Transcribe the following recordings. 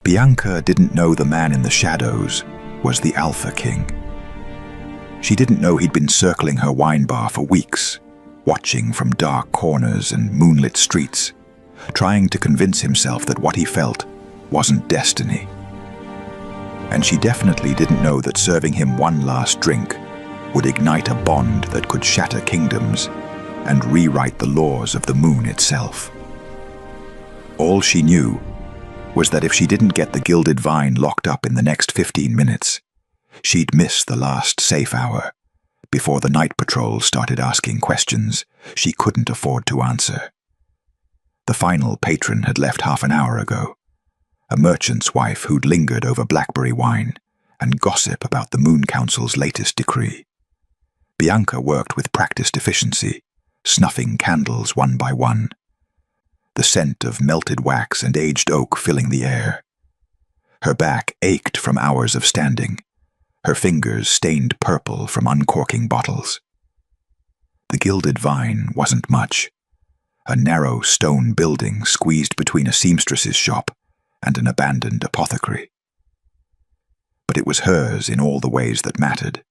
Bianca didn't know the man in the shadows was the Alpha King. She didn't know he'd been circling her wine bar for weeks, watching from dark corners and moonlit streets, trying to convince himself that what he felt wasn't destiny. And she definitely didn't know that serving him one last drink would ignite a bond that could shatter kingdoms and rewrite the laws of the moon itself. All she knew was that if she didn't get the gilded vine locked up in the next 15 minutes, she'd miss the last safe hour before the night patrol started asking questions she couldn't afford to answer. The final patron had left half an hour ago, a merchant's wife who'd lingered over blackberry wine and gossip about the Moon Council's latest decree. Bianca worked with practiced efficiency, snuffing candles one by one, the scent of melted wax and aged oak filling the air. Her back ached from hours of standing, her fingers stained purple from uncorking bottles. The gilded vine wasn't much, a narrow stone building squeezed between a seamstress's shop and an abandoned apothecary. But it was hers in all the ways that mattered.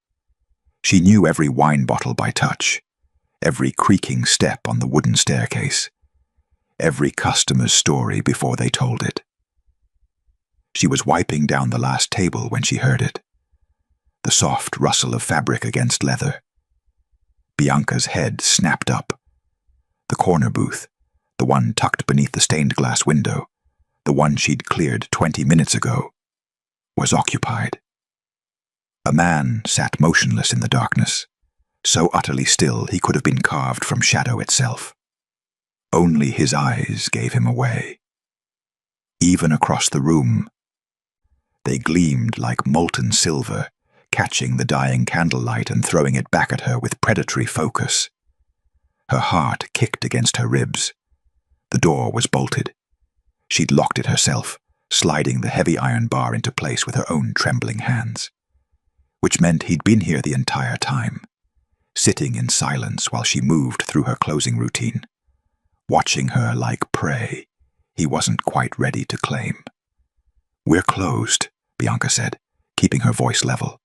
She knew every wine bottle by touch, every creaking step on the wooden staircase, every customer's story before they told it. She was wiping down the last table when she heard it, the soft rustle of fabric against leather. Bianca's head snapped up. The corner booth, the one tucked beneath the stained glass window, the one she'd cleared 20 minutes ago, was occupied. A man sat motionless in the darkness, so utterly still he could have been carved from shadow itself. Only his eyes gave him away. Even across the room, they gleamed like molten silver, catching the dying candlelight and throwing it back at her with predatory focus. Her heart kicked against her ribs. The door was bolted. She'd locked it herself, sliding the heavy iron bar into place with her own trembling hands. Which meant he'd been here the entire time, sitting in silence while she moved through her closing routine, watching her like prey he wasn't quite ready to claim. "We're closed," Bianca said, keeping her voice level.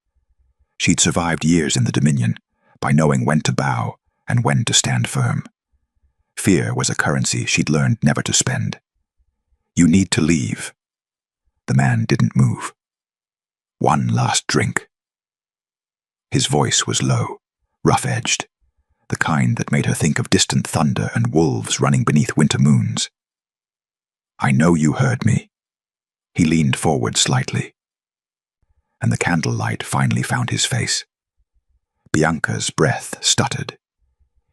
She'd survived years in the Dominion by knowing when to bow and when to stand firm. Fear was a currency she'd learned never to spend. "You need to leave." The man didn't move. "One last drink." His voice was low, rough-edged, the kind that made her think of distant thunder and wolves running beneath winter moons. "I know you heard me." He leaned forward slightly, and the candlelight finally found his face. Bianca's breath stuttered.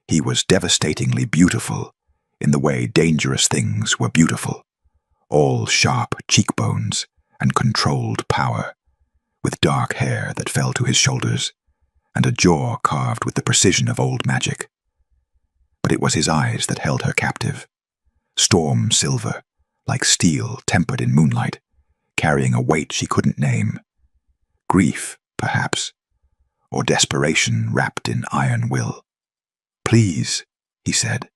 He was devastatingly beautiful in the way dangerous things were beautiful, all sharp cheekbones and controlled power, with dark hair that fell to his shoulders, and a jaw carved with the precision of old magic. But it was his eyes that held her captive, storm silver, like steel tempered in moonlight, carrying a weight she couldn't name. Grief, perhaps, or desperation wrapped in iron will. "Please," he said,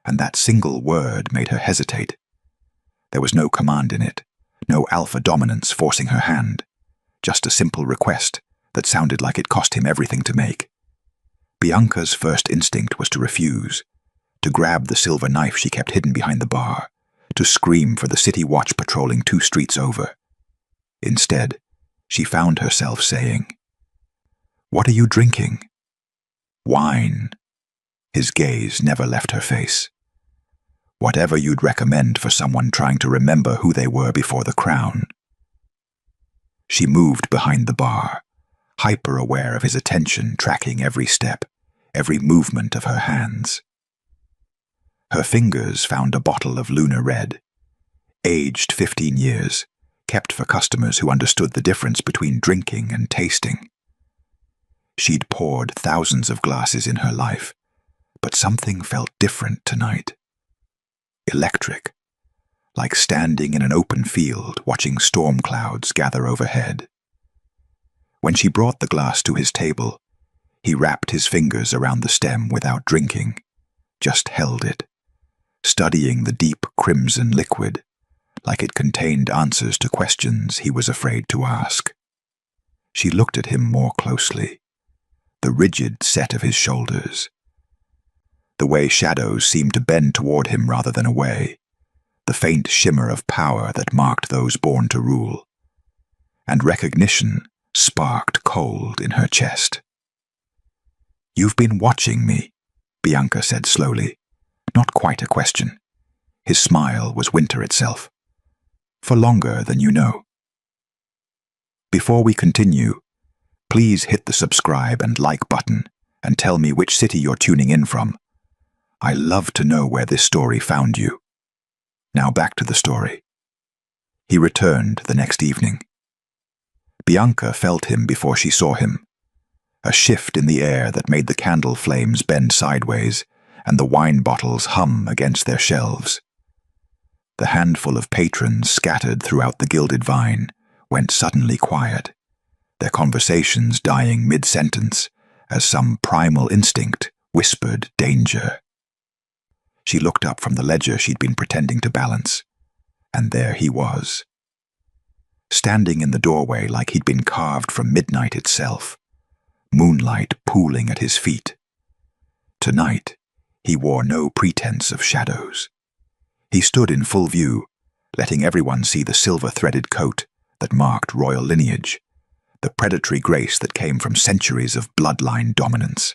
and that single word made her hesitate. There was no command in it, no alpha dominance forcing her hand, just a simple request that sounded like it cost him everything to make. Bianca's first instinct was to refuse, to grab the silver knife she kept hidden behind the bar, to scream for the city watch patrolling 2 streets over. Instead, she found herself saying, "What are you drinking?" "Wine." His gaze never left her face. "Whatever you'd recommend for someone trying to remember who they were before the crown." She moved behind the bar, hyper-aware of his attention, tracking every step, every movement of her hands. Her fingers found a bottle of Lunar Red, aged 15 years, kept for customers who understood the difference between drinking and tasting. She'd poured thousands of glasses in her life, but something felt different tonight. Electric, like standing in an open field watching storm clouds gather overhead. When she brought the glass to his table, he wrapped his fingers around the stem without drinking, just held it, studying the deep crimson liquid, like it contained answers to questions he was afraid to ask. She looked at him more closely, the rigid set of his shoulders, the way shadows seemed to bend toward him rather than away, the faint shimmer of power that marked those born to rule. And recognition sparked cold in her chest. "You've been watching me," Bianca said slowly, not quite a question. His smile was winter itself. "For longer than you know." Before we continue, please hit the subscribe and like button and tell me which city you're tuning in from. I love to know where this story found you. Now back to the story. He returned the next evening. Bianca felt him before she saw him, a shift in the air that made the candle flames bend sideways and the wine bottles hum against their shelves. The handful of patrons scattered throughout the gilded vine went suddenly quiet, their conversations dying mid-sentence as some primal instinct whispered danger. She looked up from the ledger she'd been pretending to balance, and there he was, standing in the doorway like he'd been carved from midnight itself, moonlight pooling at his feet. Tonight, he wore no pretense of shadows. He stood in full view, letting everyone see the silver-threaded coat that marked royal lineage, the predatory grace that came from centuries of bloodline dominance.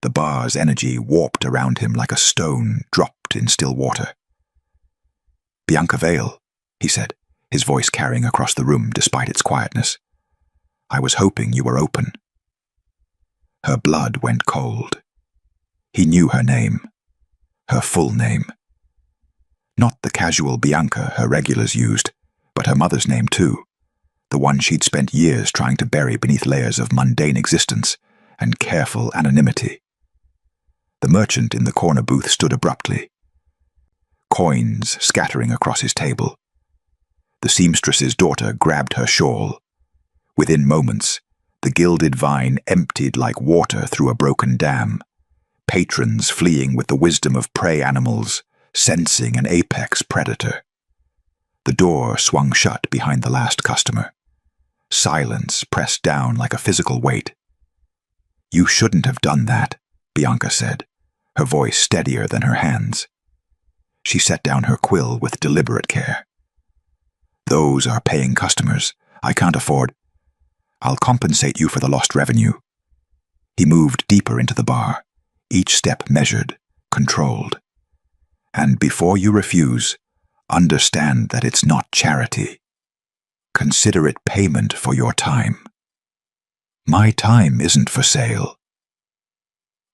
The bar's energy warped around him like a stone dropped in still water. "Bianca Vale," he said, his voice carrying across the room despite its quietness. "I was hoping you were open." Her blood went cold. He knew her name, her full name. Not the casual Bianca her regulars used, but her mother's name too, the one she'd spent years trying to bury beneath layers of mundane existence and careful anonymity. The merchant in the corner booth stood abruptly, coins scattering across his table. The seamstress's daughter grabbed her shawl. Within moments, the gilded vine emptied like water through a broken dam, patrons fleeing with the wisdom of prey animals, sensing an apex predator. The door swung shut behind the last customer. Silence pressed down like a physical weight. "You shouldn't have done that," Bianca said, her voice steadier than her hands. She set down her quill with deliberate care. "Those are paying customers. I can't afford. I'll compensate you for the lost revenue." He moved deeper into the bar, each step measured, controlled. "And before you refuse, understand that it's not charity. Consider it payment for your time. My time isn't for sale."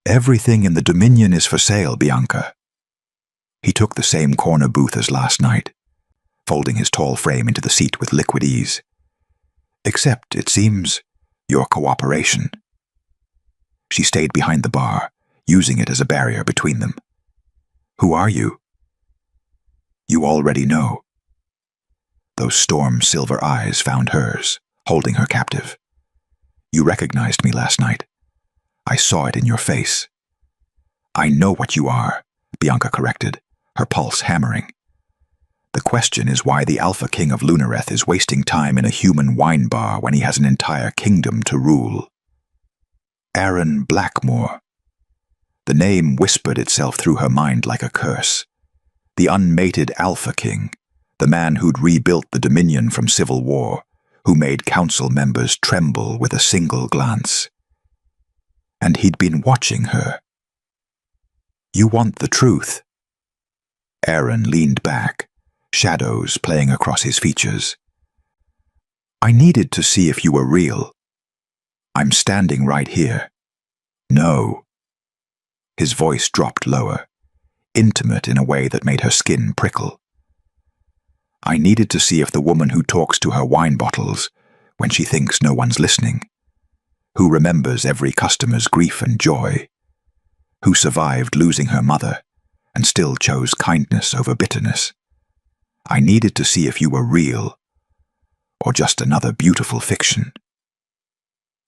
"Everything in the Dominion is for sale, Bianca." He took the same corner booth as last night, folding his tall frame into the seat with liquid ease. "Except, it seems, your cooperation." She stayed behind the bar, using it as a barrier between them. "Who are you?" "You already know." Those storm-silver eyes found hers, holding her captive. "You recognized me last night. I saw it in your face." "I know what you are," Bianca corrected, her pulse hammering. "The question is why the Alpha King of Lunareth is wasting time in a human wine bar when he has an entire kingdom to rule." Aaron Blackmore. The name whispered itself through her mind like a curse. The unmated Alpha King, the man who'd rebuilt the Dominion from civil war, who made council members tremble with a single glance. And he'd been watching her. "You want the truth?" Aaron leaned back, shadows playing across his features. "I needed to see if you were real. I'm standing right here." "No." His voice dropped lower, intimate in a way that made her skin prickle. "I needed to see if the woman who talks to her wine bottles when she thinks no one's listening, who remembers every customer's grief and joy, who survived losing her mother and still chose kindness over bitterness. I needed to see if you were real, or just another beautiful fiction."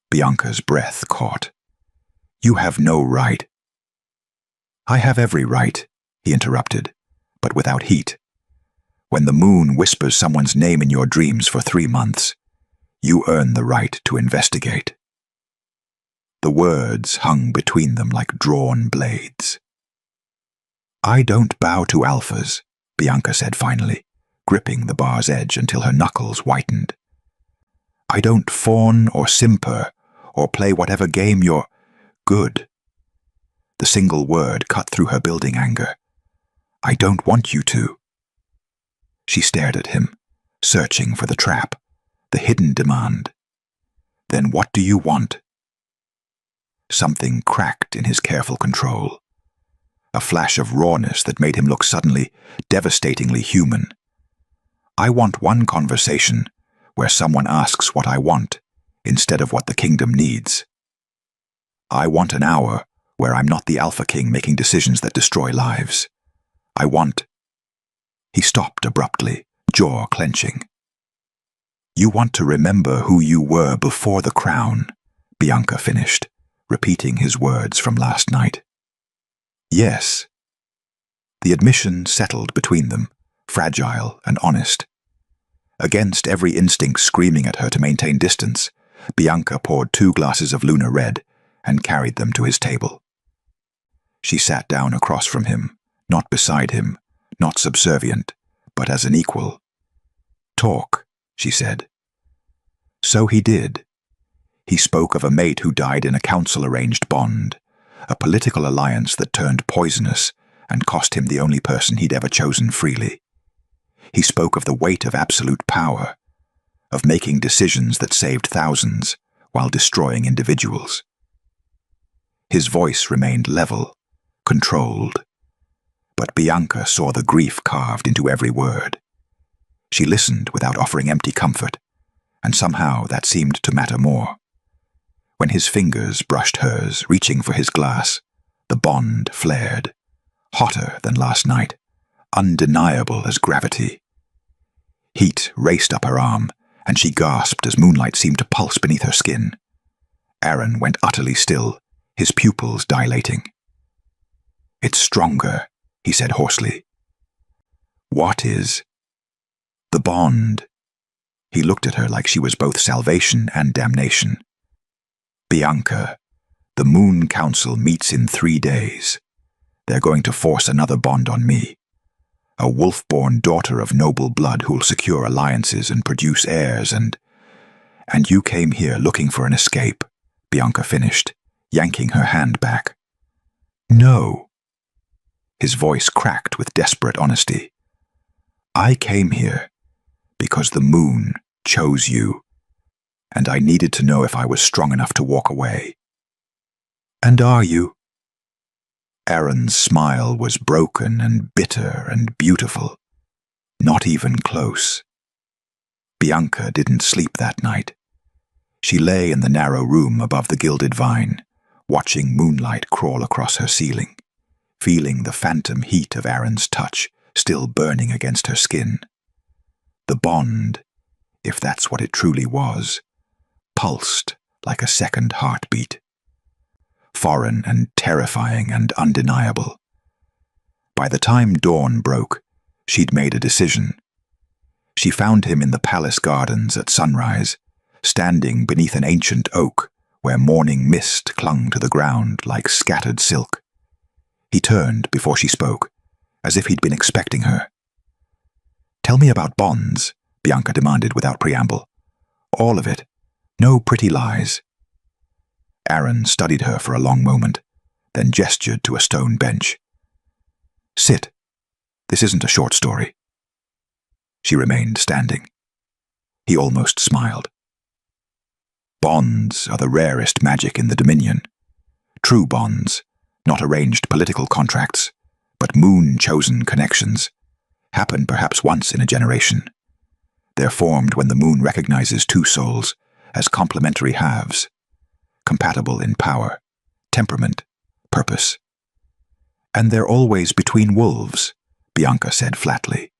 Bianca's breath caught. "You have no right." "I have every right," he interrupted, but without heat. When the moon whispers someone's name in your dreams for 3 months, you earn the right to investigate. The words hung between them like drawn blades. I don't bow to alphas, Bianca said finally, gripping the bar's edge until her knuckles whitened. I don't fawn or simper or play whatever game you're good. The single word cut through her building anger. I don't want you to. She stared at him, searching for the trap, the hidden demand. Then what do you want? Something cracked in his careful control. A flash of rawness that made him look suddenly, devastatingly human. I want one conversation where someone asks what I want instead of what the kingdom needs. I want an hour where I'm not the Alpha King making decisions that destroy lives. I want... He stopped abruptly, jaw clenching. You want to remember who you were before the crown, Bianca finished, repeating his words from last night. Yes. The admission settled between them, fragile and honest. Against every instinct screaming at her to maintain distance, Bianca poured 2 glasses of Lunar Red and carried them to his table. She sat down across from him, not beside him, not subservient, but as an equal. Talk, she said. So he did. He spoke of a mate who died in a council-arranged bond, a political alliance that turned poisonous and cost him the only person he'd ever chosen freely. He spoke of the weight of absolute power, of making decisions that saved thousands while destroying individuals. His voice remained level, controlled, but Bianca saw the grief carved into every word. She listened without offering empty comfort, and somehow that seemed to matter more. When his fingers brushed hers, reaching for his glass, the bond flared, hotter than last night, undeniable as gravity. Heat raced up her arm, and she gasped as moonlight seemed to pulse beneath her skin. Aaron went utterly still, his pupils dilating. It's stronger, he said hoarsely. What is? The bond. He looked at her like she was both salvation and damnation. Bianca, the Moon Council meets in 3 days. They're going to force another bond on me. A wolf-born daughter of noble blood who'll secure alliances and produce heirs and you came here looking for an escape, Bianca finished, yanking her hand back. No. His voice cracked with desperate honesty. I came here because the moon chose you, and I needed to know if I was strong enough to walk away. And are you? Aaron's smile was broken and bitter and beautiful. Not even close. Bianca didn't sleep that night. She lay in the narrow room above the gilded vine, watching moonlight crawl across her ceiling, feeling the phantom heat of Aaron's touch still burning against her skin. The bond, if that's what it truly was, pulsed like a second heartbeat. Foreign and terrifying and undeniable. By the time dawn broke, she'd made a decision. She found him in the palace gardens at sunrise, standing beneath an ancient oak where morning mist clung to the ground like scattered silk. He turned before she spoke, as if he'd been expecting her. Tell me about bonds, Bianca demanded without preamble. All of it. No pretty lies. Aaron studied her for a long moment, then gestured to a stone bench. Sit. This isn't a short story. She remained standing. He almost smiled. Bonds are the rarest magic in the Dominion. True bonds, not arranged political contracts, but moon-chosen connections, happen perhaps once in a generation. They're formed when the moon recognizes 2 souls as complementary halves, compatible in power, temperament, purpose. And they're always between wolves, Bianca said flatly.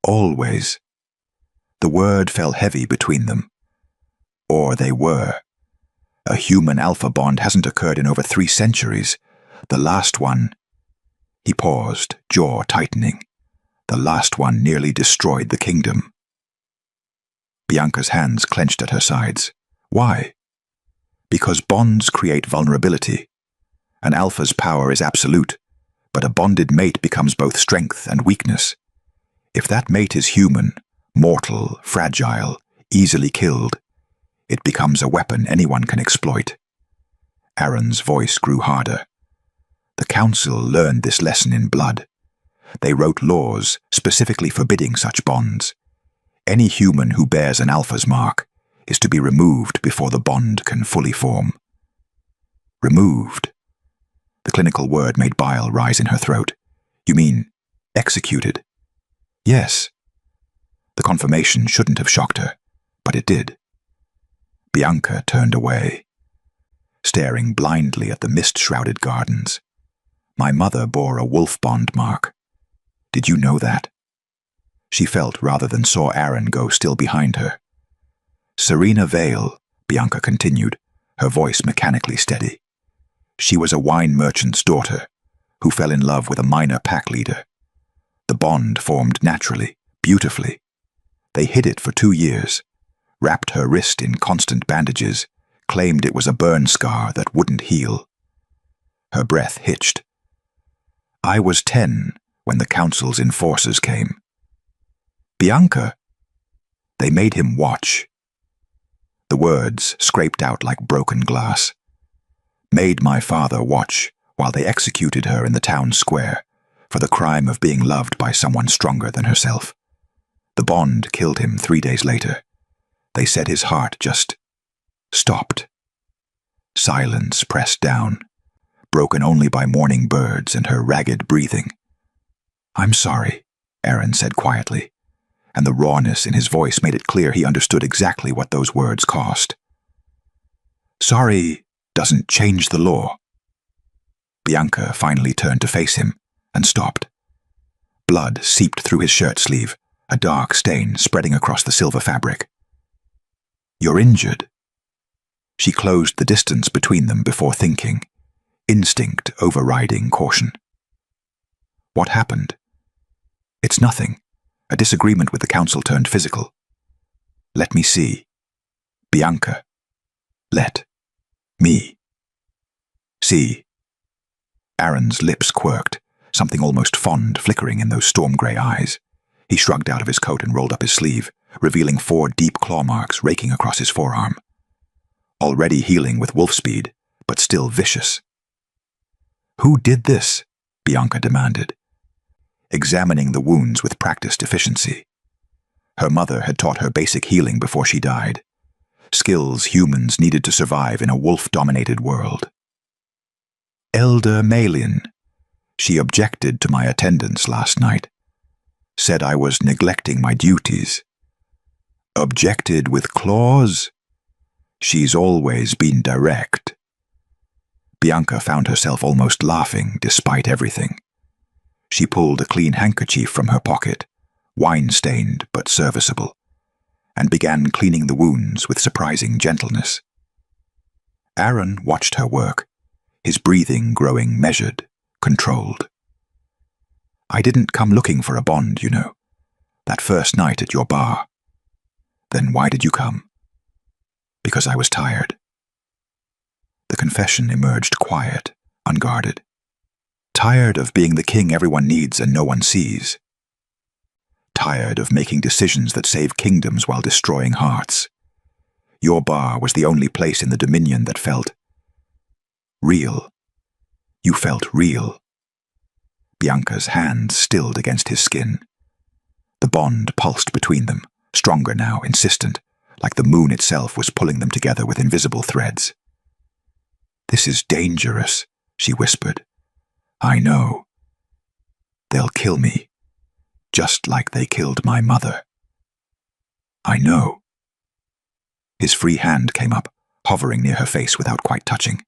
Always. The word fell heavy between them. Or they were. A human alpha bond hasn't occurred in over 3 centuries. The last one... He paused, jaw tightening. The last one nearly destroyed the kingdom. Bianca's hands clenched at her sides. Why? Because bonds create vulnerability. An alpha's power is absolute, but a bonded mate becomes both strength and weakness. If that mate is human, mortal, fragile, easily killed, it becomes a weapon anyone can exploit. Aaron's voice grew harder. The council learned this lesson in blood. They wrote laws specifically forbidding such bonds. Any human who bears an alpha's mark is to be removed before the bond can fully form. Removed. The clinical word made bile rise in her throat. You mean executed? Yes. The confirmation shouldn't have shocked her, but it did. Bianca turned away, staring blindly at the mist-shrouded gardens. My mother bore a wolf bond mark. Did you know that? She felt rather than saw Aaron go still behind her. Serena Vale, Bianca continued, her voice mechanically steady. She was a wine merchant's daughter who fell in love with a minor pack leader. The bond formed naturally, beautifully. They hid it for 2 years, wrapped her wrist in constant bandages, claimed it was a burn scar that wouldn't heal. Her breath hitched. I was 10 when the council's enforcers came. Bianca! They made him watch. The words scraped out like broken glass. Made my father watch while they executed her in the town square for the crime of being loved by someone stronger than herself. The bond killed him 3 days later. They said his heart just stopped. Silence pressed down, broken only by mourning birds and her ragged breathing. I'm sorry, Aaron said quietly, and the rawness in his voice made it clear he understood exactly what those words cost. Sorry doesn't change the law. Bianca finally turned to face him and stopped. Blood seeped through his shirt sleeve, a dark stain spreading across the silver fabric. You're injured. She closed the distance between them before thinking, instinct overriding caution. What happened? It's nothing. A disagreement with the council turned physical. Let me see. Bianca. Let me see. Aaron's lips quirked, something almost fond flickering in those storm-grey eyes. He shrugged out of his coat and rolled up his sleeve, revealing 4 deep claw marks raking across his forearm. Already healing with wolf speed, but still vicious. Who did this? Bianca demanded, examining the wounds with practiced efficiency. Her mother had taught her basic healing before she died, skills humans needed to survive in a wolf-dominated world. Elder Malin. She objected to my attendance last night. Said I was neglecting my duties. Objected with claws? She's always been direct. Bianca found herself almost laughing despite everything. She pulled a clean handkerchief from her pocket, wine-stained but serviceable, and began cleaning the wounds with surprising gentleness. Aaron watched her work, his breathing growing measured, controlled. I didn't come looking for a bond, you know, that first night at your bar. Then why did you come? Because I was tired. The confession emerged quiet, unguarded. Tired of being the king everyone needs and no one sees. Tired of making decisions that save kingdoms while destroying hearts. Your bar was the only place in the Dominion that felt real. You felt real. Bianca's hand stilled against his skin. The bond pulsed between them, stronger now, insistent, like the moon itself was pulling them together with invisible threads. This is dangerous, she whispered. I know. They'll kill me, just like they killed my mother. I know. His free hand came up, hovering near her face without quite touching.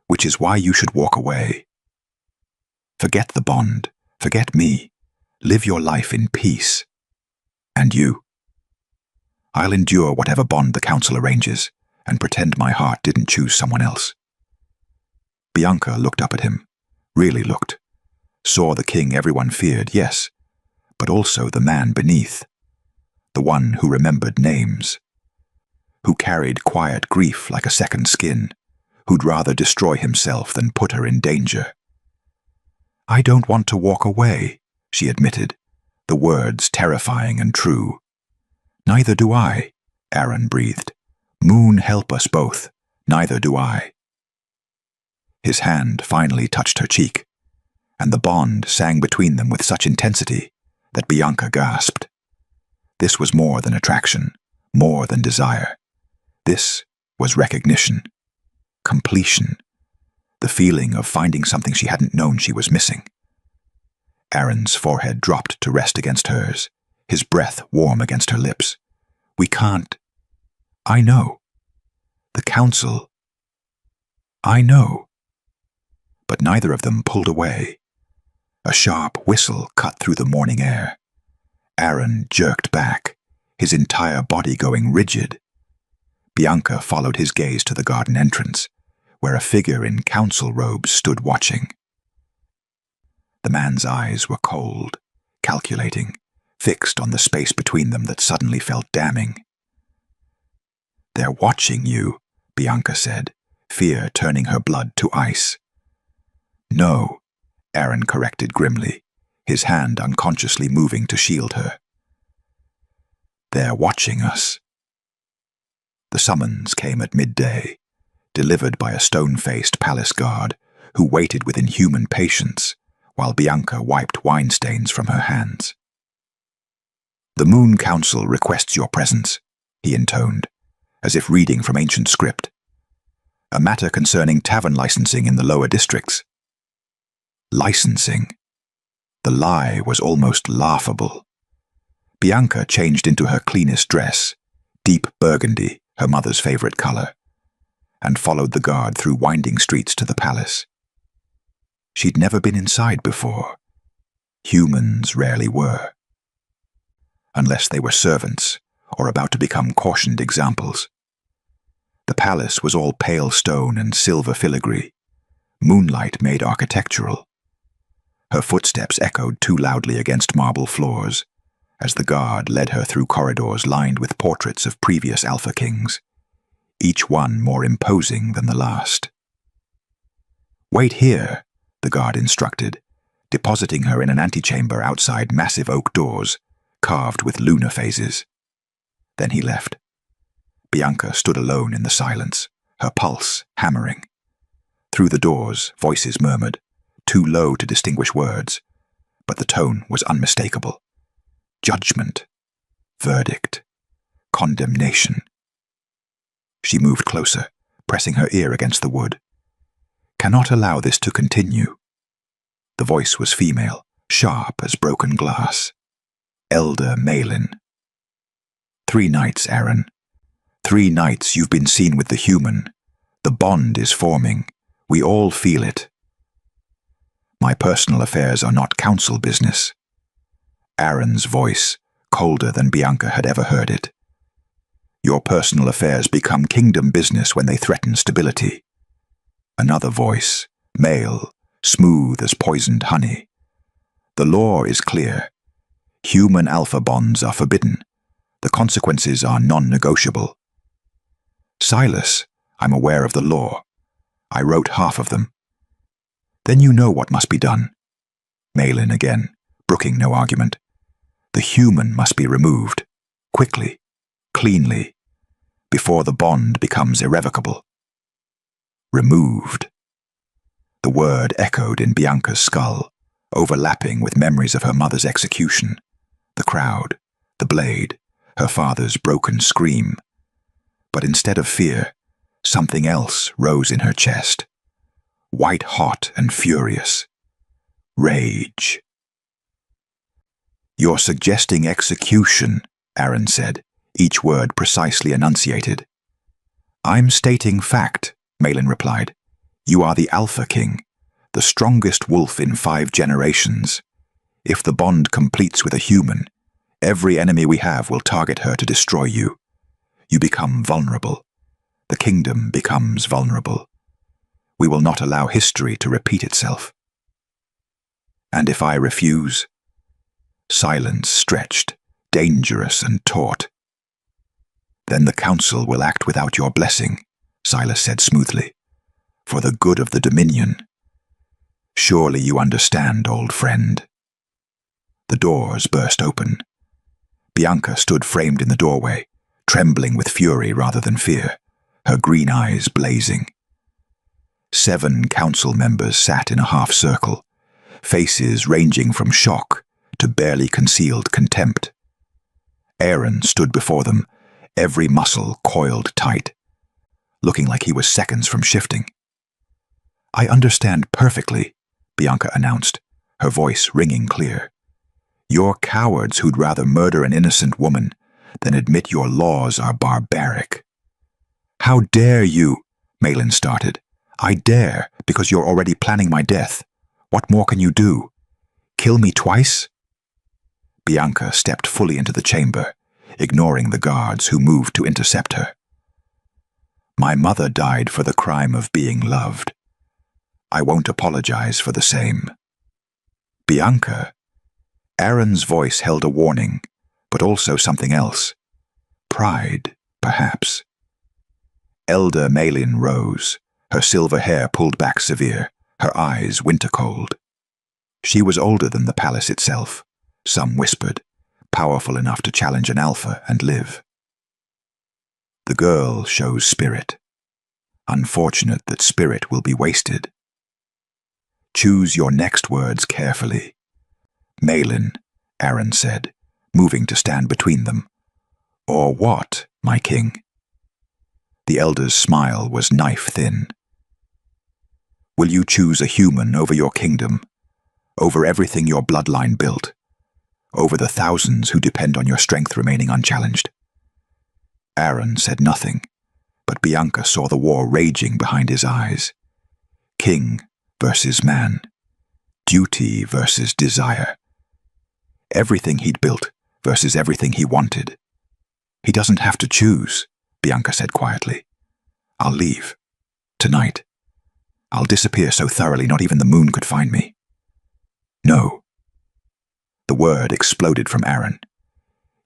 Which is why you should walk away. Forget the bond, forget me. Live your life in peace. And you. I'll endure whatever bond the council arranges, and pretend my heart didn't choose someone else. Bianca looked up at him, really looked. Saw the king everyone feared, yes, but also the man beneath, the one who remembered names, who carried quiet grief like a second skin, who'd rather destroy himself than put her in danger. "I don't want to walk away," she admitted, the words terrifying and true. "Neither do I," Aaron breathed. "Moon help us both. Neither do I." His hand finally touched her cheek, and the bond sang between them with such intensity that Bianca gasped. This was more than attraction, more than desire. This was recognition, completion, the feeling of finding something she hadn't known she was missing. Aaron's forehead dropped to rest against hers, his breath warm against her lips. "We can't." "I know. The council." "I know." But neither of them pulled away. A sharp whistle cut through the morning air. Aaron jerked back, his entire body going rigid. Bianca followed his gaze to the garden entrance, where a figure in council robes stood watching. The man's eyes were cold, calculating, fixed on the space between them that suddenly felt damning. "They're watching you," Bianca said, fear turning her blood to ice. "No," Aaron corrected grimly, his hand unconsciously moving to shield her. "They're watching us." The summons came at midday, delivered by a stone-faced palace guard who waited with inhuman patience while Bianca wiped wine stains from her hands. "The Moon Council requests your presence," he intoned, as if reading from ancient script. "A matter concerning tavern licensing in the lower districts." Licensing. The lie was almost laughable. Bianca changed into her cleanest dress, deep burgundy, her mother's favorite color, and followed the guard through winding streets to the palace. She'd never been inside before. Humans rarely were. Unless they were servants or about to become cautioned examples. The palace was all pale stone and silver filigree, moonlight made architectural. Her footsteps echoed too loudly against marble floors as the guard led her through corridors lined with portraits of previous Alpha Kings, each one more imposing than the last. "Wait here," the guard instructed, depositing her in an antechamber outside massive oak doors, carved with lunar phases. Then he left. Bianca stood alone in the silence, her pulse hammering. Through the doors, voices murmured, too low to distinguish words, but the tone was unmistakable. Judgment, verdict, condemnation. She moved closer, pressing her ear against the wood. "Cannot allow this to continue." The voice was female, sharp as broken glass. Elder Malin. 3 nights, Aaron. 3 nights you've been seen with the human. The bond is forming. We all feel it. My personal affairs are not council business. Aaron's voice, colder than Bianca had ever heard it. Your personal affairs become kingdom business when they threaten stability. Another voice, male, smooth as poisoned honey. The law is clear. Human alpha bonds are forbidden. The consequences are non-negotiable. Silas, I'm aware of the law. I wrote half of them. Then you know what must be done. Malin again, brooking no argument. The human must be removed, quickly, cleanly, before the bond becomes irrevocable. Removed. The word echoed in Bianca's skull, overlapping with memories of her mother's execution, the crowd, the blade, her father's broken scream. But instead of fear, something else rose in her chest. White-hot and furious. Rage. You're suggesting execution, Aaron said, each word precisely enunciated. I'm stating fact, Malin replied. You are the Alpha King, the strongest wolf in 5 generations. If the bond completes with a human, every enemy we have will target her to destroy you. You become vulnerable. The kingdom becomes vulnerable. We will not allow history to repeat itself. And if I refuse? silence stretched, dangerous and taut. "Then the council will act without your blessing," Silas said smoothly, "for the good of the Dominion. Surely you understand, old friend." The doors burst open. Bianca stood framed in the doorway, trembling with fury rather than fear, her green eyes blazing. 7 council members sat in a half-circle, faces ranging from shock to barely concealed contempt. Aaron stood before them, every muscle coiled tight, looking like he was seconds from shifting. "I understand perfectly," Bianca announced, her voice ringing clear. "You're cowards who'd rather murder an innocent woman than admit your laws are barbaric." "How dare you?" Malin started. "I dare, because you're already planning my death. What more can you do? Kill me twice?" Bianca stepped fully into the chamber, ignoring the guards who moved to intercept her. "My mother died for the crime of being loved. I won't apologize for the same." "Bianca?" Aaron's voice held a warning, but also something else. Pride, perhaps. Elder Malin rose, her silver hair pulled back severe, her eyes winter-cold. She was older than the palace itself, some whispered, powerful enough to challenge an alpha and live. "The girl shows spirit. Unfortunate that spirit will be wasted. Choose your next words carefully." "Malin," Aaron said, moving to stand between them. "Or what, my king?" The elder's smile was knife-thin. "Will you choose a human over your kingdom, over everything your bloodline built, over the thousands who depend on your strength remaining unchallenged?" Aaron said nothing, but Bianca saw the war raging behind his eyes. King versus man. Duty versus desire. Everything he'd built versus everything he wanted. "He doesn't have to choose," Bianca said quietly. "I'll leave. Tonight. I'll disappear so thoroughly not even the moon could find me." "No." The word exploded from Aaron.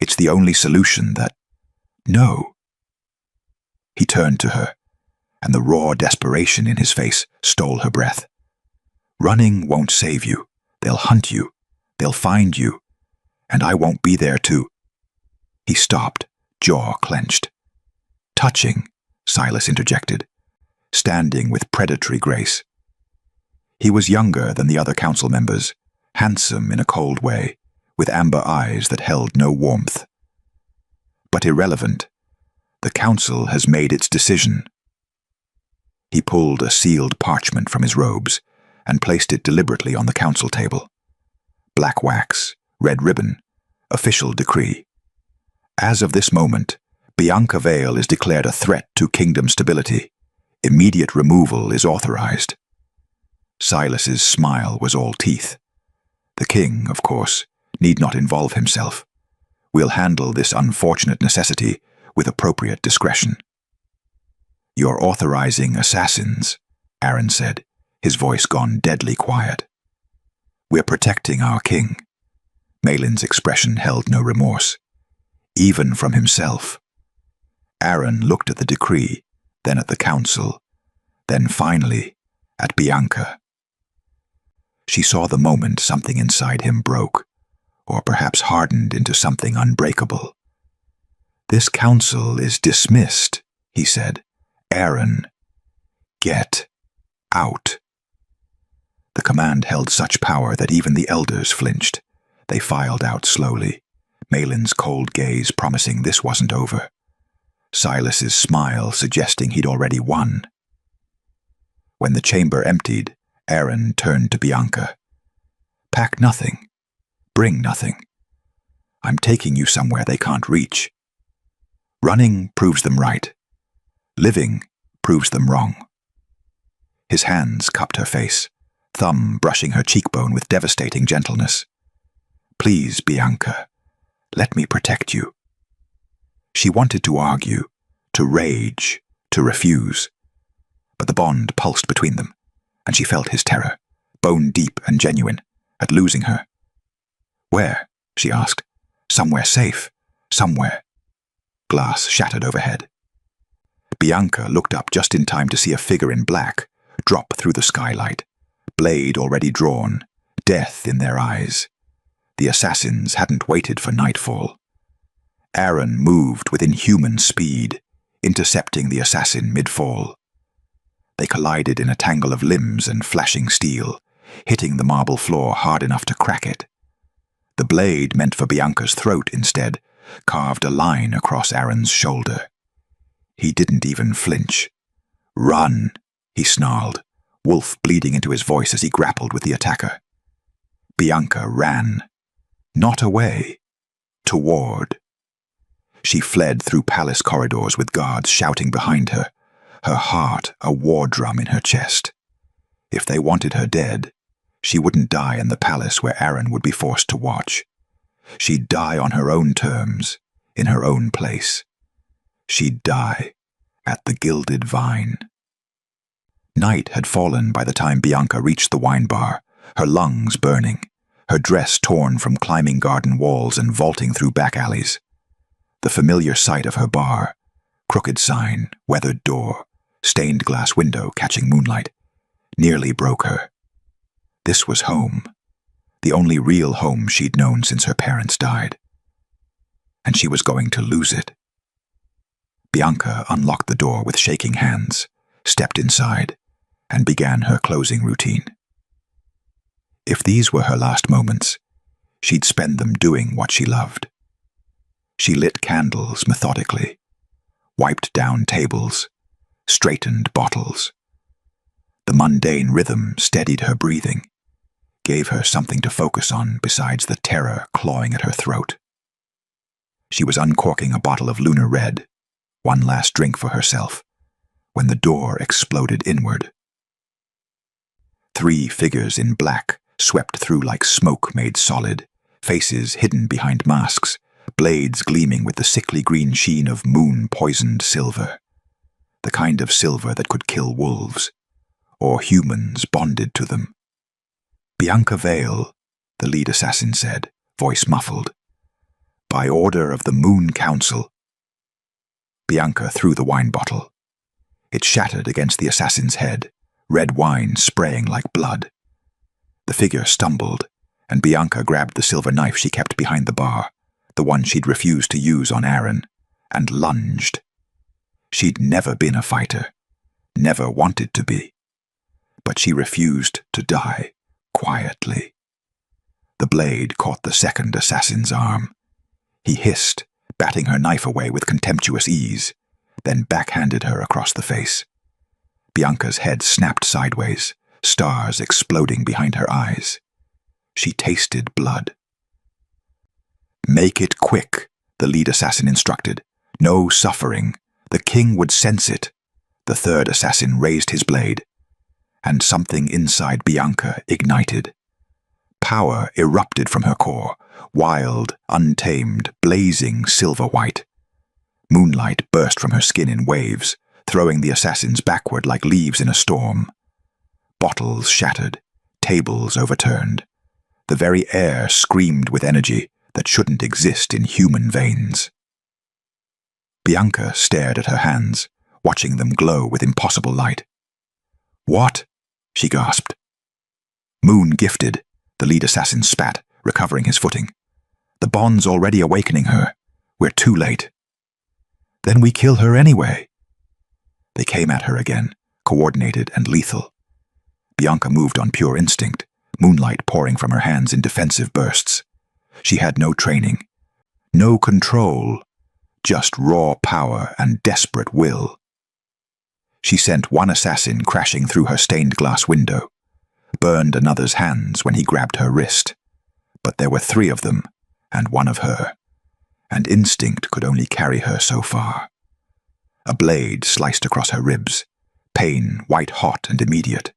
"It's the only solution that—" "No." He turned to her, and the raw desperation in his face stole her breath. "Running won't save you. They'll hunt you. They'll find you. And I won't be there to—" He stopped, jaw clenched. "Touching," Silas interjected, standing with predatory grace. He was younger than the other council members, handsome in a cold way, with amber eyes that held no warmth. "But irrelevant. The council has made its decision." He pulled a sealed parchment from his robes and placed it deliberately on the council table. Black wax, red ribbon, official decree. "As of this moment, Bianca Vale is declared a threat to kingdom stability. Immediate removal is authorized." Silas's smile was all teeth. "The king, of course, need not involve himself. We'll handle this unfortunate necessity with appropriate discretion." "You're authorizing assassins," Aaron said, his voice gone deadly quiet. "We're protecting our king." Malin's expression held no remorse, even from himself. Aaron looked at the decree, then at the council, then finally at Bianca. She saw the moment something inside him broke, or perhaps hardened into something unbreakable. "This council is dismissed," he said. "Aaron, get out." The command held such power that even the elders flinched. They filed out slowly, Malin's cold gaze promising this wasn't over, Silas's smile suggesting he'd already won. When the chamber emptied, Aaron turned to Bianca. "Pack nothing. Bring nothing. I'm taking you somewhere they can't reach. Running proves them right. Living proves them wrong." His hands cupped her face, thumb brushing her cheekbone with devastating gentleness. "Please, Bianca, let me protect you." She wanted to argue, to rage, to refuse. But the bond pulsed between them, and she felt his terror, bone deep and genuine, at losing her. "Where?" she asked. "Somewhere safe. Somewhere." Glass shattered overhead. Bianca looked up just in time to see a figure in black drop through the skylight, blade already drawn, death in their eyes. The assassins hadn't waited for nightfall. Aaron moved with inhuman speed, intercepting the assassin mid-fall. They collided in a tangle of limbs and flashing steel, hitting the marble floor hard enough to crack it. The blade meant for Bianca's throat, instead, carved a line across Aaron's shoulder. He didn't even flinch. "Run," he snarled, wolf bleeding into his voice as he grappled with the attacker. Bianca ran. Not away. Toward. She fled through palace corridors with guards shouting behind her, her heart a war drum in her chest. If they wanted her dead, she wouldn't die in the palace where Aaron would be forced to watch. She'd die on her own terms, in her own place. She'd die at the Gilded Vine. Night had fallen by the time Bianca reached the wine bar, her lungs burning, her dress torn from climbing garden walls and vaulting through back alleys. The familiar sight of her bar, crooked sign, weathered door, stained glass window catching moonlight, nearly broke her. This was home, the only real home she'd known since her parents died. And she was going to lose it. Bianca unlocked the door with shaking hands, stepped inside, and began her closing routine. If these were her last moments, she'd spend them doing what she loved. She lit candles methodically, wiped down tables, straightened bottles. The mundane rhythm steadied her breathing, gave her something to focus on besides the terror clawing at her throat. She was uncorking a bottle of Lunar Red, one last drink for herself, when the door exploded inward. 3 figures in black swept through like smoke made solid, faces hidden behind masks, blades gleaming with the sickly green sheen of moon-poisoned silver. The kind of silver that could kill wolves, or humans bonded to them. "Bianca Vale," the lead assassin said, voice muffled. "By order of the Moon Council." Bianca threw the wine bottle. It shattered against the assassin's head, red wine spraying like blood. The figure stumbled, and Bianca grabbed the silver knife she kept behind the bar, the one she'd refused to use on Aaron, and lunged. She'd never been a fighter, never wanted to be. But she refused to die quietly. The blade caught the second assassin's arm. He hissed, batting her knife away with contemptuous ease, then backhanded her across the face. Bianca's head snapped sideways, stars exploding behind her eyes. She tasted blood. "Make it quick," the lead assassin instructed. "No suffering. The king would sense it." The third assassin raised his blade, and something inside Bianca ignited. Power erupted from her core, wild, untamed, blazing silver-white. Moonlight burst from her skin in waves, throwing the assassins backward like leaves in a storm. Bottles shattered, tables overturned. The very air screamed with energy that shouldn't exist in human veins. Bianca stared at her hands, watching them glow with impossible light. "What?" she gasped. "Moon gifted," the lead assassin spat, recovering his footing. "The bond's already awakening her. We're too late." "Then we kill her anyway." They came at her again, coordinated and lethal. Bianca moved on pure instinct, moonlight pouring from her hands in defensive bursts. She had no training, no control, just raw power and desperate will. She sent one assassin crashing through her stained glass window, burned another's hands when he grabbed her wrist. But there were 3 of them, and 1 of her, and instinct could only carry her so far. A blade sliced across her ribs, pain white-hot and immediate.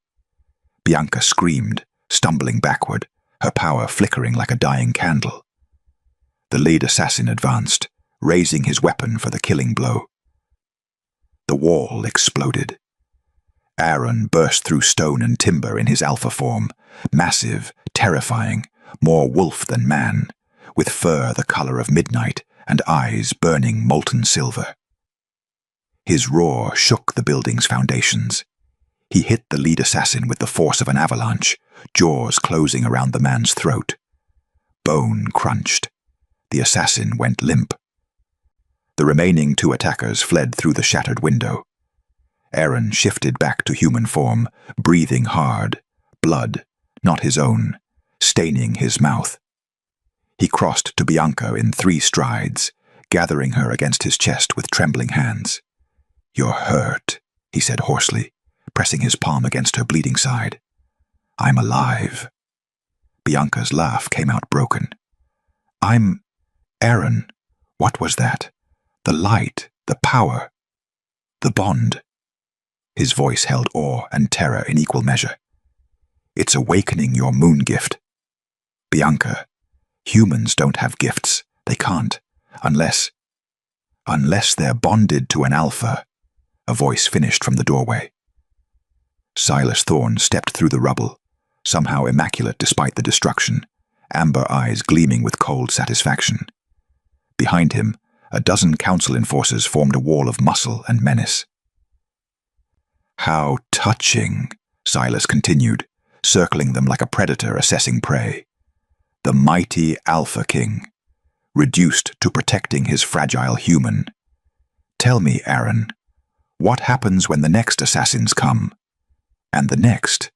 Bianca screamed, stumbling backward, her power flickering like a dying candle. The lead assassin advanced, raising his weapon for the killing blow. The wall exploded. Aaron burst through stone and timber in his alpha form, massive, terrifying, more wolf than man, with fur the color of midnight and eyes burning molten silver. His roar shook the building's foundations. He hit the lead assassin with the force of an avalanche, jaws closing around the man's throat. Bone crunched. The assassin went limp. The remaining 2 attackers fled through the shattered window. Aaron shifted back to human form, breathing hard, blood, not his own, staining his mouth. He crossed to Bianca in 3 strides, gathering her against his chest with trembling hands. "You're hurt," he said hoarsely, pressing his palm against her bleeding side. "I'm alive." Bianca's laugh came out broken. Aaron, what was that? The light, the power, the bond." His voice held awe and terror in equal measure. "It's awakening your moon gift. Bianca, humans don't have gifts. They can't, unless they're bonded to an alpha," a voice finished from the doorway. Silas Thorne stepped through the rubble, somehow immaculate despite the destruction, amber eyes gleaming with cold satisfaction. Behind him, a dozen council enforcers formed a wall of muscle and menace. "How touching," Silas continued, circling them like a predator assessing prey. "The mighty Alpha King, reduced to protecting his fragile human. Tell me, Aaron, what happens when the next assassins come? And the next?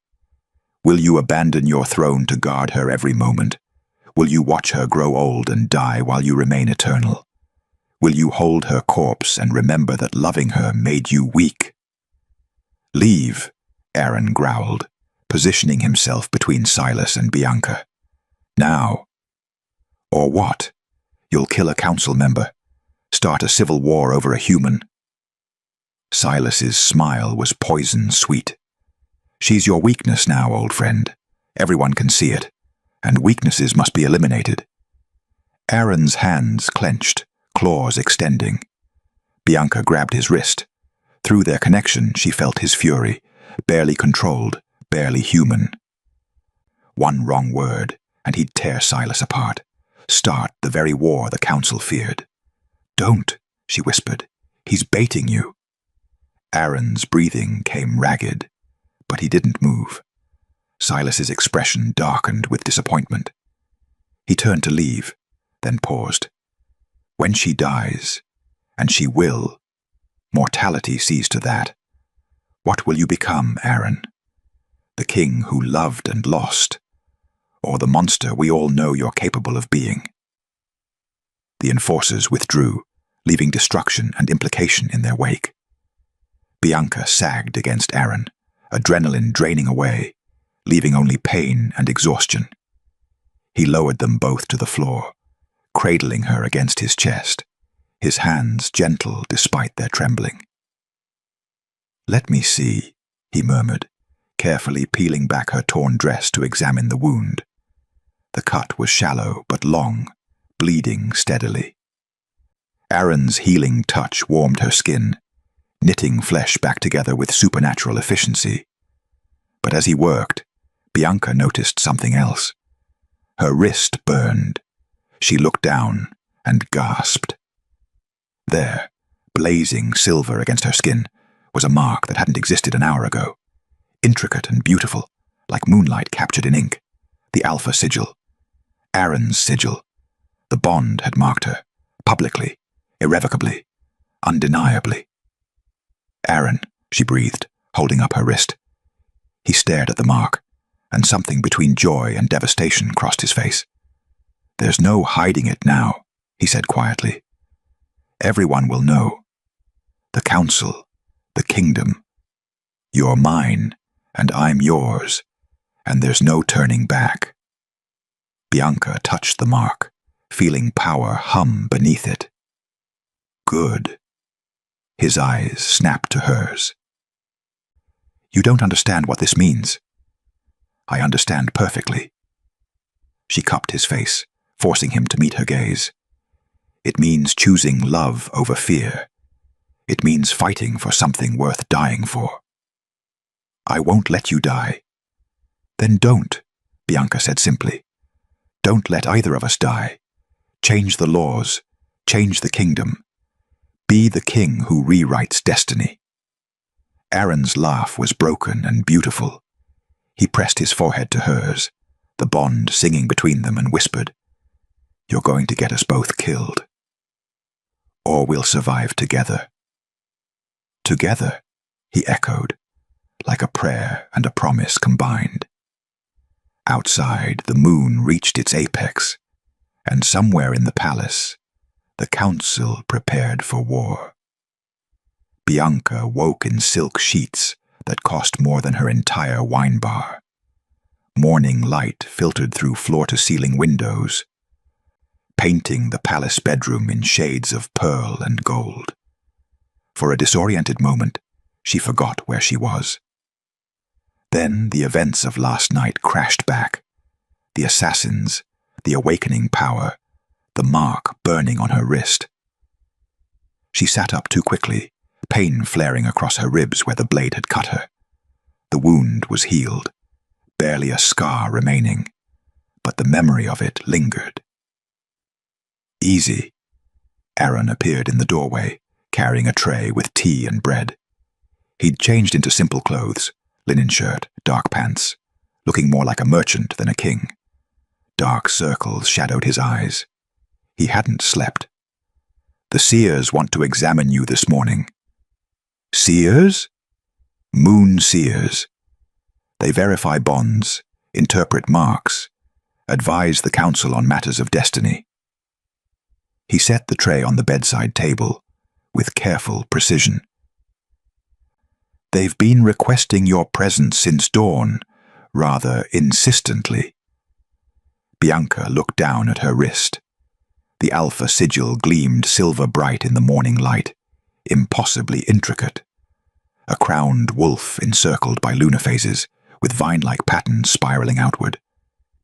Will you abandon your throne to guard her every moment? Will you watch her grow old and die while you remain eternal? Will you hold her corpse and remember that loving her made you weak?" "Leave," Aaron growled, positioning himself between Silas and Bianca. "Now. Or what? You'll kill a council member, start a civil war over a human?" Silas's smile was poison sweet. "She's your weakness now, old friend. Everyone can see it, and weaknesses must be eliminated." Aaron's hands clenched, claws extending. Bianca grabbed his wrist. Through their connection, she felt his fury, barely controlled, barely human. One wrong word, and he'd tear Silas apart, start the very war the council feared. "Don't," she whispered. "He's baiting you." Aaron's breathing came ragged, but he didn't move. Silas's expression darkened with disappointment. He turned to leave, then paused. "When she dies, and she will, mortality sees to that. What will you become, Aaron? The king who loved and lost, or the monster we all know you're capable of being?" The enforcers withdrew, leaving destruction and implication in their wake. Bianca sagged against Aaron, adrenaline draining away, leaving only pain and exhaustion. He lowered them both to the floor, cradling her against his chest, his hands gentle despite their trembling. "Let me see," he murmured, carefully peeling back her torn dress to examine the wound. The cut was shallow but long, bleeding steadily. Aaron's healing touch warmed her skin, knitting flesh back together with supernatural efficiency. But as he worked, Bianca noticed something else. Her wrist burned. She looked down and gasped. There, blazing silver against her skin, was a mark that hadn't existed an hour ago. Intricate and beautiful, like moonlight captured in ink. The Alpha sigil. Aaron's sigil. The bond had marked her, publicly, irrevocably, undeniably. "Aaron," she breathed, holding up her wrist. He stared at the mark, and something between joy and devastation crossed his face. "There's no hiding it now," he said quietly. "Everyone will know. The council, the kingdom. You're mine, and I'm yours, and there's no turning back." Bianca touched the mark, feeling power hum beneath it. "Good." His eyes snapped to hers. "You don't understand what this means." "I understand perfectly." She cupped his face, forcing him to meet her gaze. "It means choosing love over fear. It means fighting for something worth dying for." "I won't let you die." "Then don't," Bianca said simply. "Don't let either of us die. Change the laws. Change the kingdom. Be the king who rewrites destiny. Aaron's laugh was broken and beautiful. He pressed his forehead to hers, the bond singing between them, and whispered, "You're going to get us both killed. Or we'll survive together." Together, he echoed, like a prayer and a promise combined. Outside, the moon reached its apex, and somewhere in the palace, the council prepared for war. Bianca woke in silk sheets that cost more than her entire wine bar. Morning light filtered through floor-to-ceiling windows, painting the palace bedroom in shades of pearl and gold. For a disoriented moment, she forgot where she was. Then the events of last night crashed back. The assassins, the awakening power, the mark burning on her wrist. She sat up too quickly, pain flaring across her ribs where the blade had cut her. The wound was healed, barely a scar remaining, but the memory of it lingered. "Easy." Aaron appeared in the doorway, carrying a tray with tea and bread. He'd changed into simple clothes, linen shirt, dark pants, looking more like a merchant than a king. Dark circles shadowed his eyes. He hadn't slept. "The seers want to examine you this morning." "Seers?" "Moon seers. They verify bonds, interpret marks, advise the council on matters of destiny." He set the tray on the bedside table with careful precision. "They've been requesting your presence since dawn, rather insistently." Bianca looked down at her wrist. The alpha sigil gleamed silver bright in the morning light, impossibly intricate. A crowned wolf encircled by lunar phases, with vine-like patterns spiraling outward.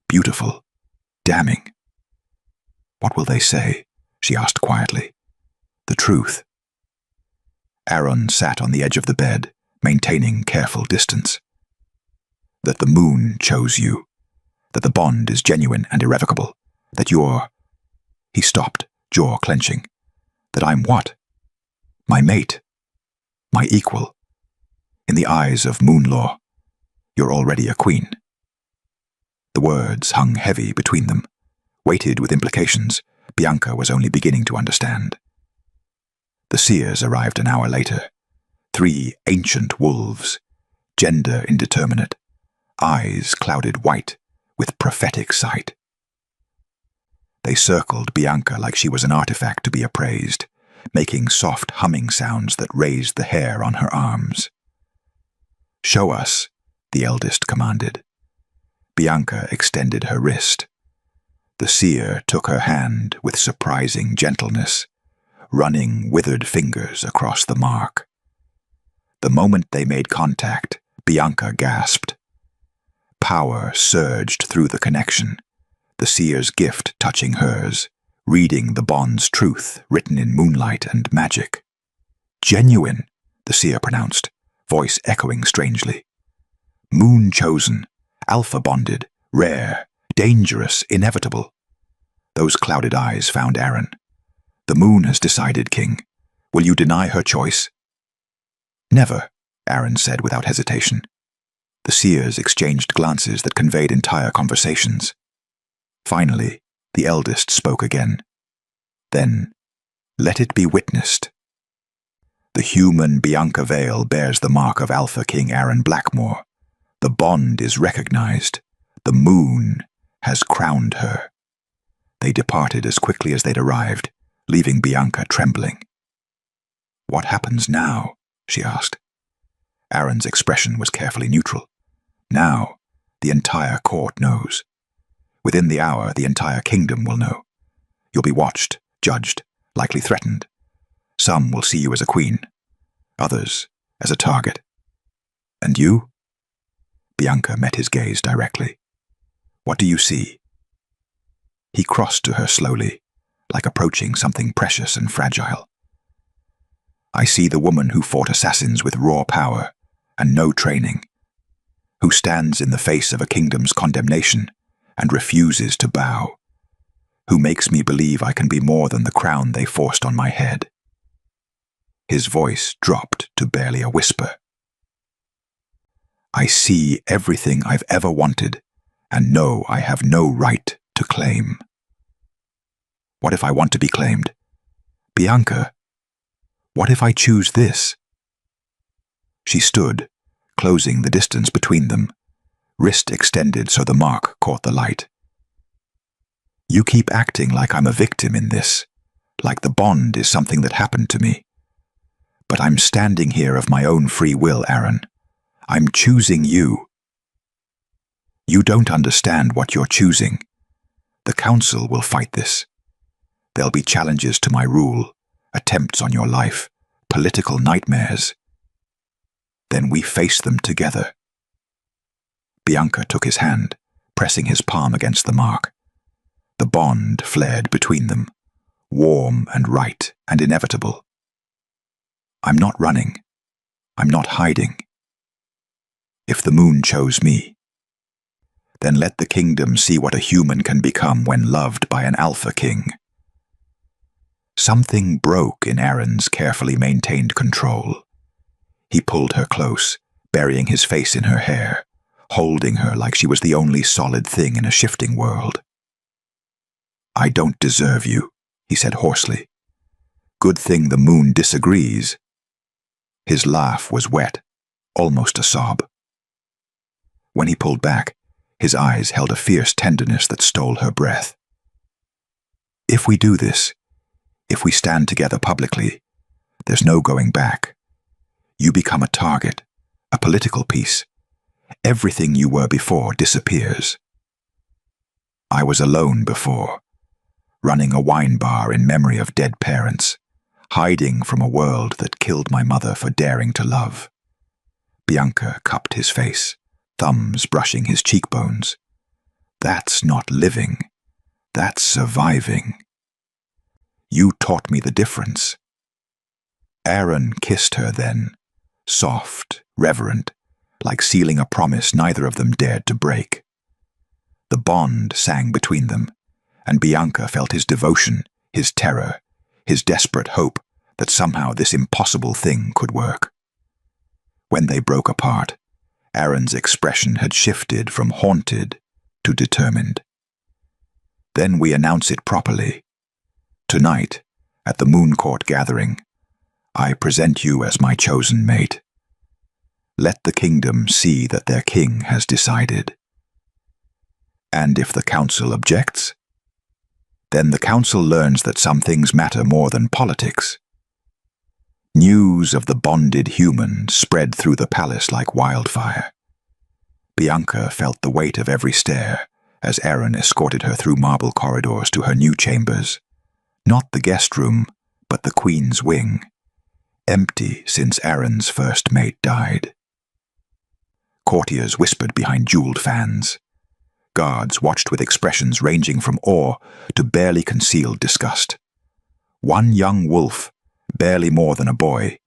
Beautiful. Damning. "What will they say?" she asked quietly. "The truth." Aaron sat on the edge of the bed, maintaining careful distance. "That the moon chose you. That the bond is genuine and irrevocable. That you're—" He stopped, jaw clenching. "That I'm what?" "My mate. My equal. In the eyes of moon law, you're already a queen." The words hung heavy between them, weighted with implications Bianca was only beginning to understand. The seers arrived an hour later. 3 ancient wolves, gender indeterminate, eyes clouded white with prophetic sight. They circled Bianca like she was an artifact to be appraised, making soft humming sounds that raised the hair on her arms. "Show us," the eldest commanded. Bianca extended her wrist. The seer took her hand with surprising gentleness, running withered fingers across the mark. The moment they made contact, Bianca gasped. Power surged through the connection, the seer's gift touching hers, reading the bond's truth written in moonlight and magic. "Genuine," the seer pronounced, voice echoing strangely. "Moon-chosen, alpha-bonded, rare, dangerous, inevitable." Those clouded eyes found Aaron. "The moon has decided, King. Will you deny her choice?" "Never," Aaron said without hesitation. The seers exchanged glances that conveyed entire conversations. Finally, the eldest spoke again. Then, "Let it be witnessed. The human Bianca Vale bears the mark of Alpha King Aaron Blackmore. The bond is recognized. The moon has crowned her." They departed as quickly as they'd arrived, leaving Bianca trembling. "What happens now?" she asked. Aaron's expression was carefully neutral. "Now, the entire court knows. Within the hour, the entire kingdom will know. You'll be watched, judged, likely threatened. Some will see you as a queen, others as a target. And you?" Bianca met his gaze directly. "What do you see?" He crossed to her slowly, like approaching something precious and fragile. "I see the woman who fought assassins with raw power and no training, who stands in the face of a kingdom's condemnation and refuses to bow. who makes me believe I can be more than the crown they forced on my head. His voice dropped to barely a whisper. I see everything I've ever wanted and know I have no right to claim. What if I want to be claimed? Bianca, what if I choose this? She stood, closing the distance between them, wrist extended so the mark caught the light. You keep acting like I'm a victim in this, like the bond is something that happened to me. But I'm standing here of my own free will, Aaron. I'm choosing you. You don't understand what you're choosing. The council will fight this. There'll be challenges to my rule, attempts on your life, political nightmares. Then we face them together. Bianca took his hand, pressing his palm against the mark. The bond flared between them, warm and right and inevitable. I'm not running. I'm not hiding. If the moon chose me, then let the kingdom see what a human can become when loved by an alpha king. Something broke in Aaron's carefully maintained control. He pulled her close, burying his face in her hair, holding her like she was the only solid thing in a shifting world. I don't deserve you, he said hoarsely. Good thing the moon disagrees. His laugh was wet, almost a sob. When he pulled back, his eyes held a fierce tenderness that stole her breath. If we do this, if we stand together publicly, there's no going back. You become a target, a political piece. Everything you were before disappears. I was alone before, running a wine bar in memory of dead parents, hiding from a world that killed my mother for daring to love. Bianca cupped his face, thumbs brushing his cheekbones. That's not living. That's surviving. You taught me the difference. Aaron kissed her then, soft, reverent, like sealing a promise neither of them dared to break. The bond sang between them, and Bianca felt his devotion, his terror, his desperate hope that somehow this impossible thing could work. When they broke apart, Aaron's expression had shifted from haunted to determined. Then we announce it properly. Tonight, at the Moon Court gathering, I present you as my chosen mate. Let the kingdom see that their king has decided. And if the council objects, then the council learns that some things matter more than politics. News of the bonded human spread through the palace like wildfire. Bianca felt the weight of every stare as Aaron escorted her through marble corridors to her new chambers. Not the guest room, but the queen's wing, empty since Aaron's first mate died. Courtiers whispered behind jeweled fans. Guards watched with expressions ranging from awe to barely concealed disgust. One young wolf, barely more than a boy,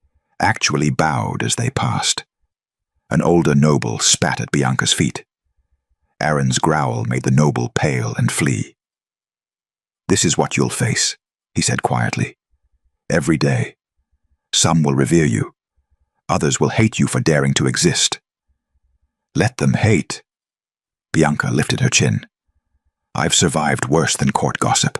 actually bowed as they passed. An older noble spat at Bianca's feet. Aaron's growl made the noble pale and flee. This is what you'll face, he said quietly. Every day. Some will revere you. Others will hate you for daring to exist. Let them hate. Bianca lifted her chin. I've survived worse than court gossip.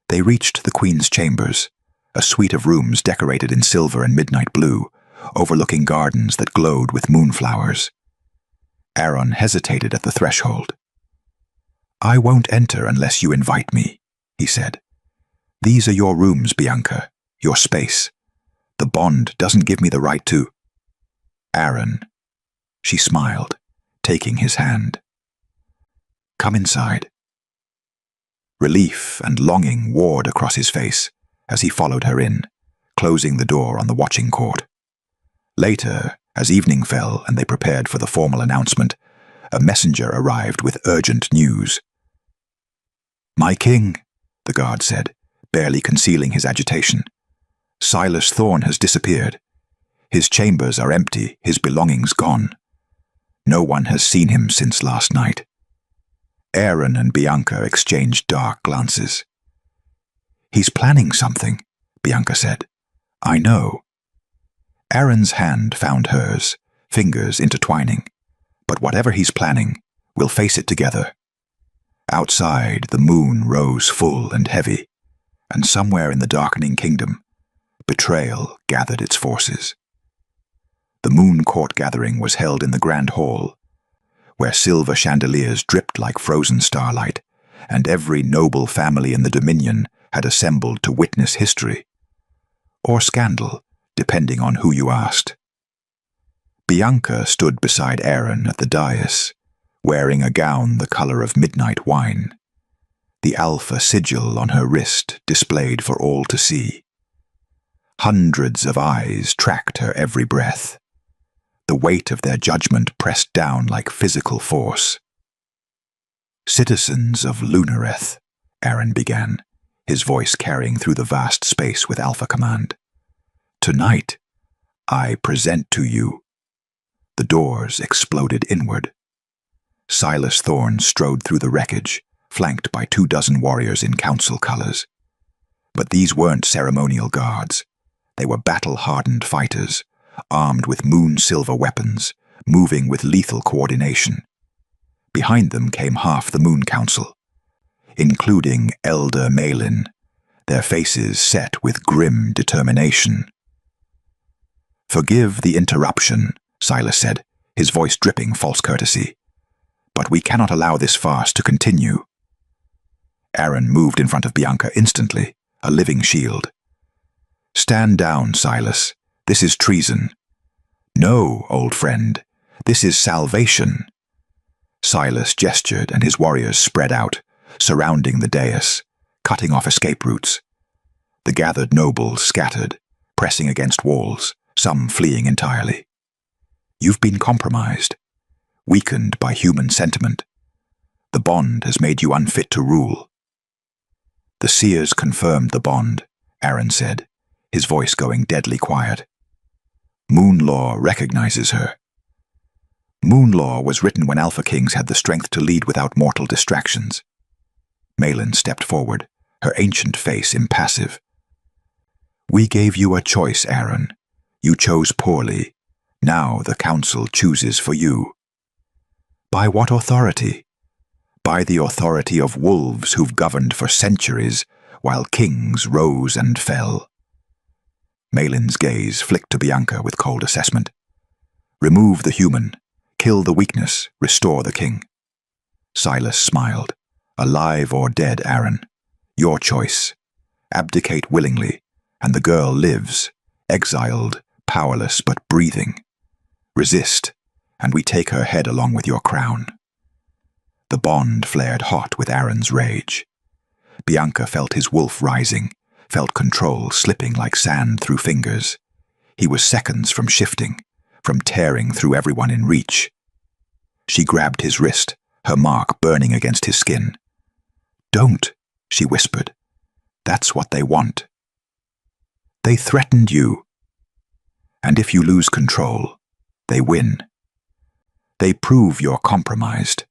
They reached the queen's chambers, a suite of rooms decorated in silver and midnight blue, overlooking gardens that glowed with moonflowers. Aaron hesitated at the threshold. I won't enter unless you invite me, he said. These are your rooms, Bianca, your space. The bond doesn't give me the right to. Aaron. She smiled, taking his hand. Come inside. Relief and longing warred across his face as he followed her in, closing the door on the watching court. Later, as evening fell and they prepared for the formal announcement, a messenger arrived with urgent news. My king, the guard said, barely concealing his agitation. Silas Thorne has disappeared. His chambers are empty, his belongings gone. No one has seen him since last night. Aaron and Bianca exchanged dark glances. "He's planning something," Bianca said. "I know." Aaron's hand found hers, fingers intertwining. "But whatever he's planning, we'll face it together." Outside, the moon rose full and heavy, and somewhere in the darkening kingdom, betrayal gathered its forces. The moon court gathering was held in the grand hall, where silver chandeliers dripped like frozen starlight, and every noble family in the Dominion had assembled to witness history, or scandal, depending on who you asked. Bianca stood beside Aaron at the dais, wearing a gown the color of midnight wine, the alpha sigil on her wrist displayed for all to see. Hundreds of eyes tracked her every breath, the weight of their judgment pressed down like physical force. "Citizens of Lunareth," Aaron began, his voice carrying through the vast space with alpha command. "Tonight, I present to you." The doors exploded inward. Silas Thorne strode through the wreckage, flanked by 24 warriors in council colors. But these weren't ceremonial guards. They were battle-hardened fighters, armed with moon-silver weapons, moving with lethal coordination. Behind them came half the Moon Council, including Elder Malin, their faces set with grim determination. "Forgive the interruption," Silas said, his voice dripping false courtesy. "But we cannot allow this farce to continue." Aaron moved in front of Bianca instantly, a living shield. "Stand down, Silas. This is treason." "No, old friend. This is salvation." Silas gestured and his warriors spread out, surrounding the dais, cutting off escape routes. The gathered nobles scattered, pressing against walls, some fleeing entirely. "You've been compromised, weakened by human sentiment. The bond has made you unfit to rule." "The seers confirmed the bond," Aaron said, his voice going deadly quiet. "Moon law recognizes her." Moon law was written when Alpha Kings had the strength to lead without mortal distractions. Malin stepped forward, her ancient face impassive. "We gave you a choice, Aaron. You chose poorly. Now the council chooses for you." "By what authority?" "By the authority of wolves who've governed for centuries, while kings rose and fell." Malin's gaze flicked to Bianca with cold assessment. "Remove the human, kill the weakness, restore the king." Silas smiled. "Alive or dead, Aaron. Your choice. Abdicate willingly, and the girl lives, exiled, powerless but breathing. Resist, and we take her head along with your crown." The bond flared hot with Aaron's rage. Bianca felt his wolf rising, felt control slipping like sand through fingers. He was seconds from shifting, from tearing through everyone in reach. She grabbed his wrist, her mark burning against his skin. "Don't," she whispered. "That's what they want. They threatened you. And if you lose control, they win. They prove you're compromised."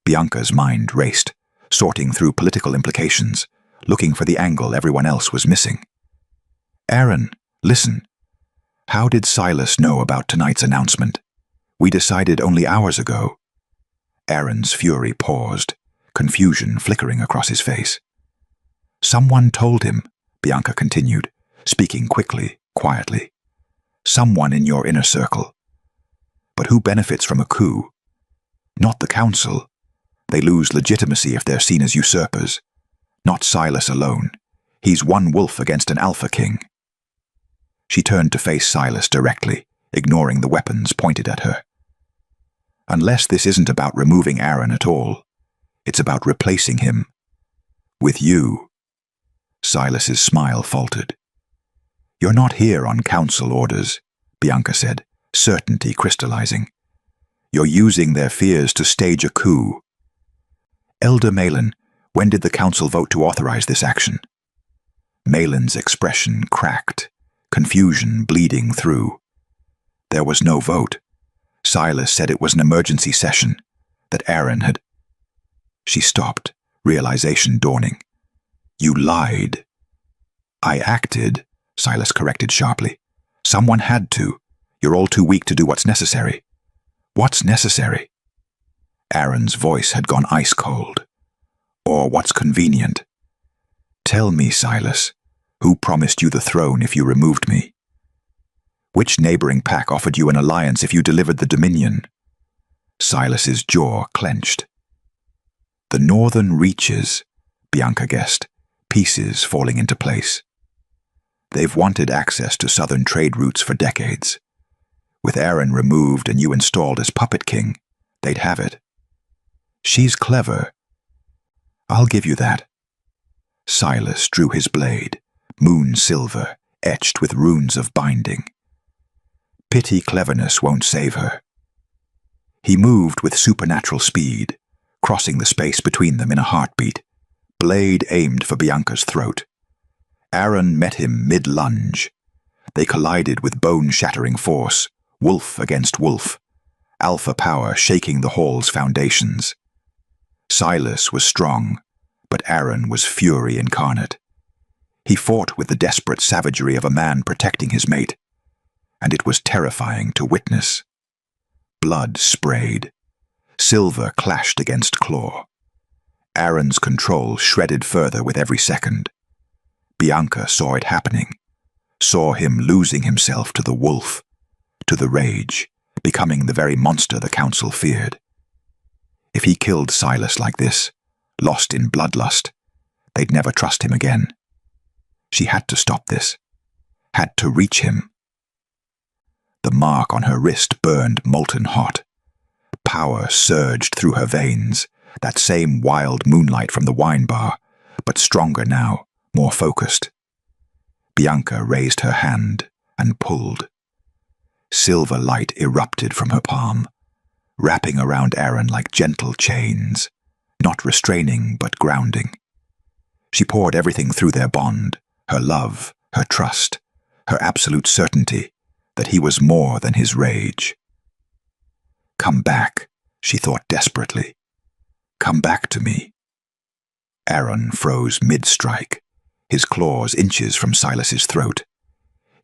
Bianca's mind raced, sorting through political implications, looking for the angle everyone else was missing. "Aaron, listen. How did Silas know about tonight's announcement? We decided only hours ago." Aaron's fury paused, confusion flickering across his face. "Someone told him," Bianca continued, speaking quickly, quietly. "Someone in your inner circle. But who benefits from a coup? Not the council. They lose legitimacy if they're seen as usurpers. Not Silas alone. He's one wolf against an alpha king." She turned to face Silas directly, ignoring the weapons pointed at her. "Unless this isn't about removing Aaron at all, it's about replacing him. With you." Silas's smile faltered. "You're not here on council orders," Bianca said, certainty crystallizing. "You're using their fears to stage a coup." "Elder Malin, when did the council vote to authorize this action?" Malin's expression cracked, confusion bleeding through. There was no vote. Silas said it was an emergency session, that Aaron had... She stopped, realization dawning. You lied. I acted, Silas corrected sharply. Someone had to. You're all too weak to do what's necessary. What's necessary? Aaron's voice had gone ice cold. Or what's convenient? Tell me, Silas, who promised you the throne if you removed me? Which neighboring pack offered you an alliance if you delivered the dominion? Silas's jaw clenched. The northern reaches, Bianca guessed, pieces falling into place. They've wanted access to southern trade routes for decades. With Aaron removed and you installed as puppet king, they'd have it. She's clever. I'll give you that. Silas drew his blade, moon silver, etched with runes of binding. Pity cleverness won't save her. He moved with supernatural speed, crossing the space between them in a heartbeat, blade aimed for Bianca's throat. Aaron met him mid-lunge. They collided with bone-shattering force, wolf against wolf, alpha power shaking the hall's foundations. Silas was strong, but Aaron was fury incarnate. He fought with the desperate savagery of a man protecting his mate, and it was terrifying to witness. Blood sprayed. Silver clashed against claw. Aaron's control shredded further with every second. Bianca saw it happening, saw him losing himself to the wolf, to the rage, becoming the very monster the council feared. If he killed Silas like this, lost in bloodlust, they'd never trust him again. She had to stop this, had to reach him. The mark on her wrist burned molten hot. Power surged through her veins, that same wild moonlight from the wine bar, but stronger now, more focused. Bianca raised her hand and pulled. Silver light erupted from her palm, wrapping around Aaron like gentle chains, not restraining but grounding. She poured everything through their bond, her love, her trust, her absolute certainty that he was more than his rage. Come back, she thought desperately. Come back to me. Aaron froze mid-strike, his claws inches from Silas's throat.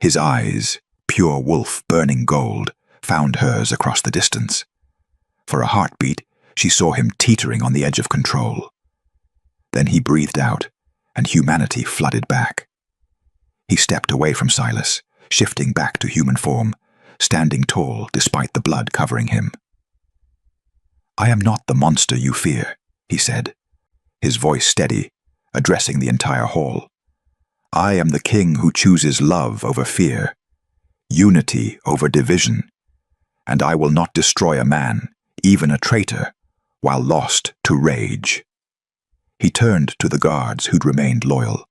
His eyes, pure wolf burning gold, found hers across the distance. For a heartbeat, she saw him teetering on the edge of control. Then he breathed out, and humanity flooded back. He stepped away from Silas, shifting back to human form, standing tall despite the blood covering him. I am not the monster you fear, he said, his voice steady, addressing the entire hall. I am the king who chooses love over fear, unity over division, and I will not destroy a man, even a traitor, while lost to rage. He turned to the guards who'd remained loyal.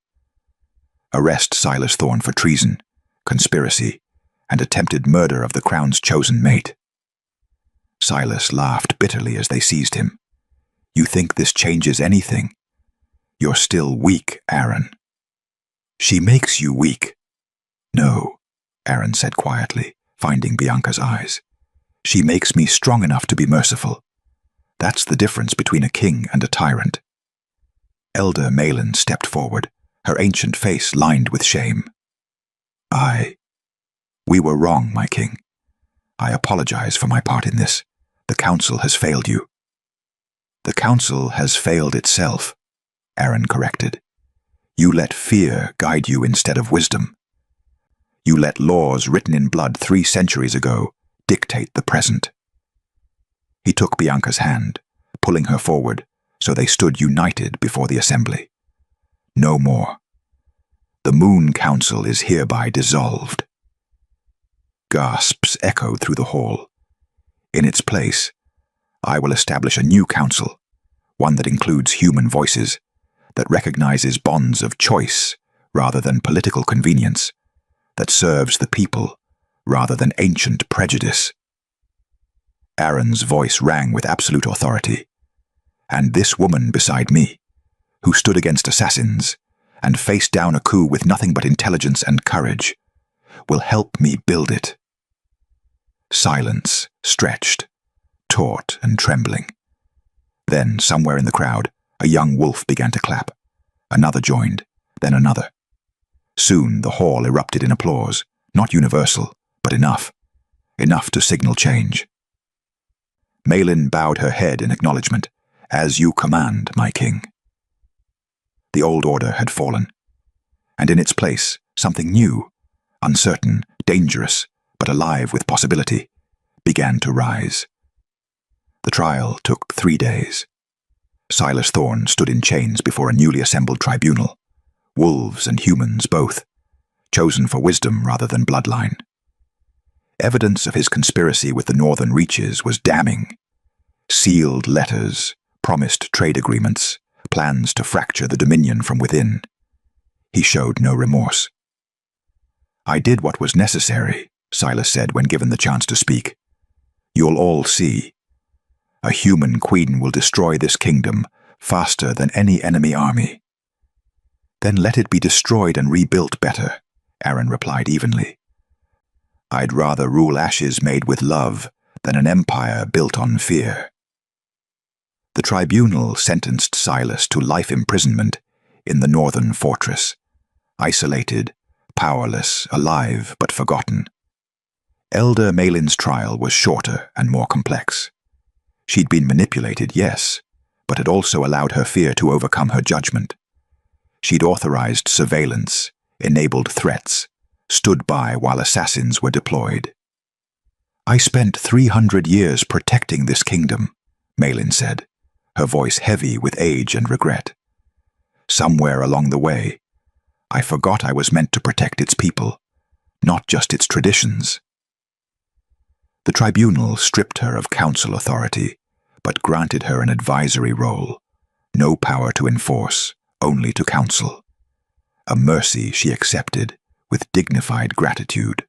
Arrest Silas Thorne for treason, conspiracy, and attempted murder of the crown's chosen mate. Silas laughed bitterly as they seized him. You think this changes anything? You're still weak, Aaron. She makes you weak. No, Aaron said quietly, finding Bianca's eyes. She makes me strong enough to be merciful. That's the difference between a king and a tyrant. Elder Malin stepped forward, her ancient face lined with shame. We were wrong, my king. I apologize for my part in this. The council has failed you. The council has failed itself, Aaron corrected. You let fear guide you instead of wisdom. You let laws written in blood 3 centuries ago dictate the present. He took Bianca's hand, pulling her forward, so they stood united before the assembly. No more. The Moon Council is hereby dissolved. Gasps echoed through the hall. In its place, I will establish a new council, one that includes human voices, that recognizes bonds of choice rather than political convenience, that serves the people rather than ancient prejudice. Aaron's voice rang with absolute authority. And this woman beside me, who stood against assassins and faced down a coup with nothing but intelligence and courage, will help me build it. Silence stretched, taut and trembling. Then, somewhere in the crowd, a young wolf began to clap. Another joined, then another. Soon the hall erupted in applause, not universal, but enough. Enough to signal change. Malin bowed her head in acknowledgement. "As you command, my king." The old order had fallen, and in its place, something new, uncertain, dangerous, but alive with possibility, began to rise. The trial took 3 days. Silas Thorne stood in chains before a newly assembled tribunal, wolves and humans both, chosen for wisdom rather than bloodline. Evidence of his conspiracy with the northern reaches was damning. Sealed letters, promised trade agreements, plans to fracture the dominion from within. He showed no remorse. "I did what was necessary," Silas said when given the chance to speak. "You'll all see. A human queen will destroy this kingdom faster than any enemy army." "Then let it be destroyed and rebuilt better," Aaron replied evenly. "I'd rather rule ashes made with love than an empire built on fear." The tribunal sentenced Silas to life imprisonment in the northern fortress, isolated, powerless, alive but forgotten. Elder Malin's trial was shorter and more complex. She'd been manipulated, yes, but had also allowed her fear to overcome her judgment. She'd authorized surveillance, enabled threats, stood by while assassins were deployed. "I spent 300 years protecting this kingdom," Malin said, her voice heavy with age and regret. "Somewhere along the way, I forgot I was meant to protect its people, not just its traditions." The tribunal stripped her of council authority, but granted her an advisory role, no power to enforce, only to counsel. A mercy she accepted with dignified gratitude.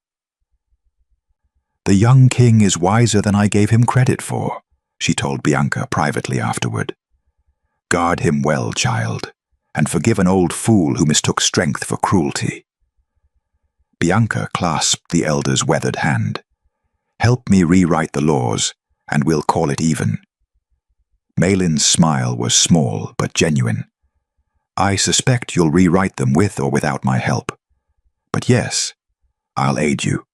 "The young king is wiser than I gave him credit for," she told Bianca privately afterward. "Guard him well, child, and forgive an old fool who mistook strength for cruelty." Bianca clasped the elder's weathered hand. "Help me rewrite the laws, and we'll call it even." Malin's smile was small but genuine. "I suspect you'll rewrite them with or without my help. But yes, I'll aid you."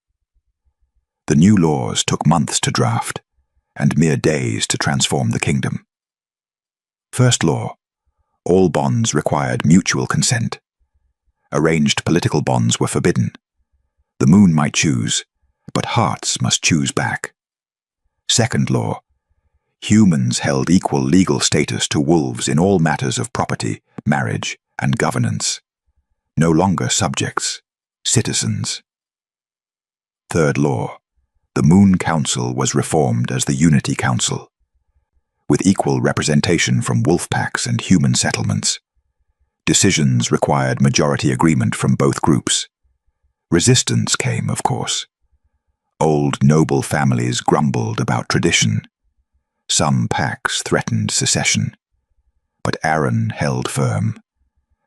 The new laws took months to draft, and mere days to transform the kingdom. First law: all bonds required mutual consent. Arranged political bonds were forbidden. The moon might choose, but hearts must choose back. Second law: humans held equal legal status to wolves in all matters of property, marriage, and governance. No longer subjects, citizens. Third law: the Moon Council was reformed as the Unity Council, with equal representation from wolf packs and human settlements. Decisions required majority agreement from both groups. Resistance came, of course. Old noble families grumbled about tradition. Some packs threatened secession. But Aaron held firm,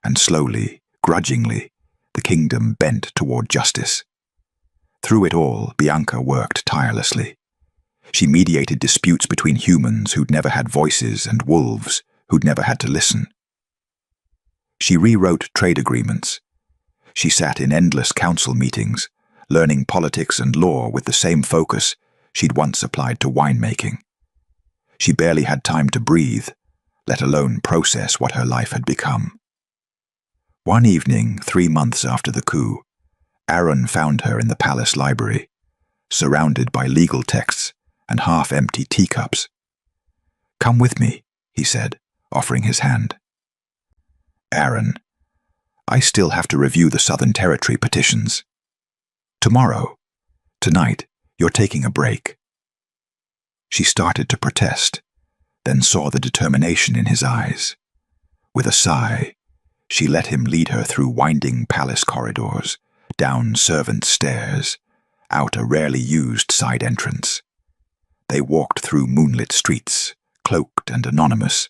and slowly, grudgingly, the kingdom bent toward justice. Through it all, Bianca worked tirelessly. She mediated disputes between humans who'd never had voices and wolves who'd never had to listen. She rewrote trade agreements. She sat in endless council meetings, learning politics and law with the same focus she'd once applied to winemaking. She barely had time to breathe, let alone process what her life had become. One evening, 3 months after the coup, Aaron found her in the palace library, surrounded by legal texts and half-empty teacups. "Come with me," he said, offering his hand. "Aaron, I still have to review the Southern Territory petitions. Tomorrow, tonight, you're taking a break." She started to protest, then saw the determination in his eyes. With a sigh, she let him lead her through winding palace corridors, down servant stairs, out a rarely used side entrance. They walked through moonlit streets, cloaked and anonymous,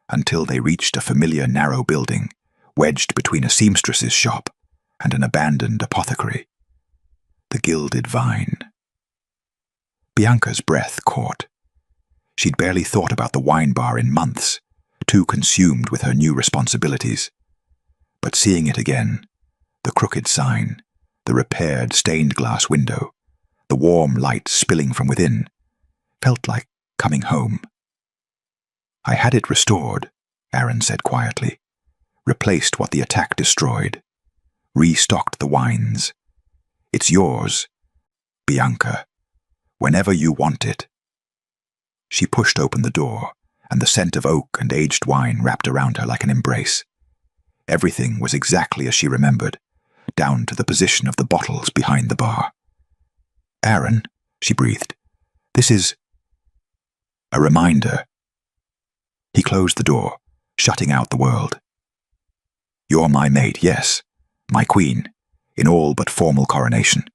until they reached a familiar narrow building, wedged between a seamstress's shop and an abandoned apothecary. The Gilded Vine. Bianca's breath caught. She'd barely thought about the wine bar in months, too consumed with her new responsibilities. But seeing it again, the crooked sign, the repaired stained glass window, the warm light spilling from within, felt like coming home. "I had it restored," Aaron said quietly, "replaced what the attack destroyed, restocked the wines. It's yours, Bianca, whenever you want it." She pushed open the door, and the scent of oak and aged wine wrapped around her like an embrace. Everything was exactly as she remembered, down to the position of the bottles behind the bar. "Aaron," she breathed, "this is a reminder." He closed the door, shutting out the world. "You're my mate, yes, my queen, in all but formal coronation.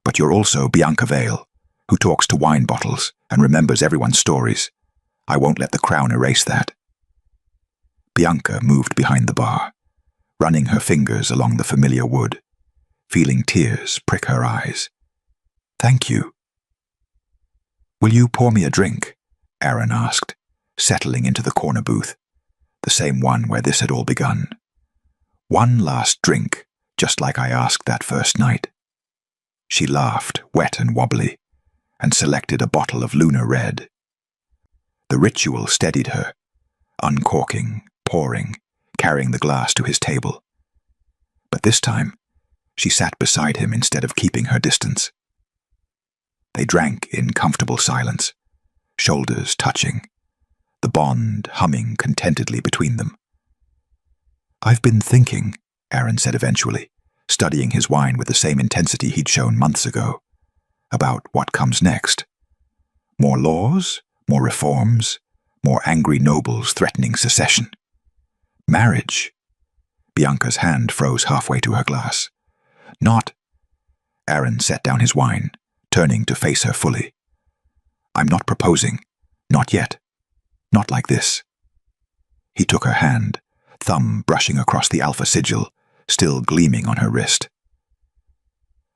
But you're also Bianca Vale, who talks to wine bottles and remembers everyone's stories. I won't let the crown erase that." Bianca moved behind the bar, running her fingers along the familiar wood, feeling tears prick her eyes. "Thank you." "Will you pour me a drink?" Aaron asked, settling into the corner booth, the same one where this had all begun. "One last drink, just like I asked that first night." She laughed, wet and wobbly, and selected a bottle of Lunar Red. The ritual steadied her, uncorking, pouring, carrying the glass to his table. But this time, she sat beside him instead of keeping her distance. They drank in comfortable silence, shoulders touching, the bond humming contentedly between them. "I've been thinking," Aaron said eventually, studying his wine with the same intensity he'd shown months ago, "about what comes next. More laws, more reforms, more angry nobles threatening secession. Marriage." Bianca's hand froze halfway to her glass. "Not—" Aaron set down his wine, turning to face her fully. "I'm not proposing. Not yet. Not like this." He took her hand, thumb brushing across the alpha sigil, still gleaming on her wrist.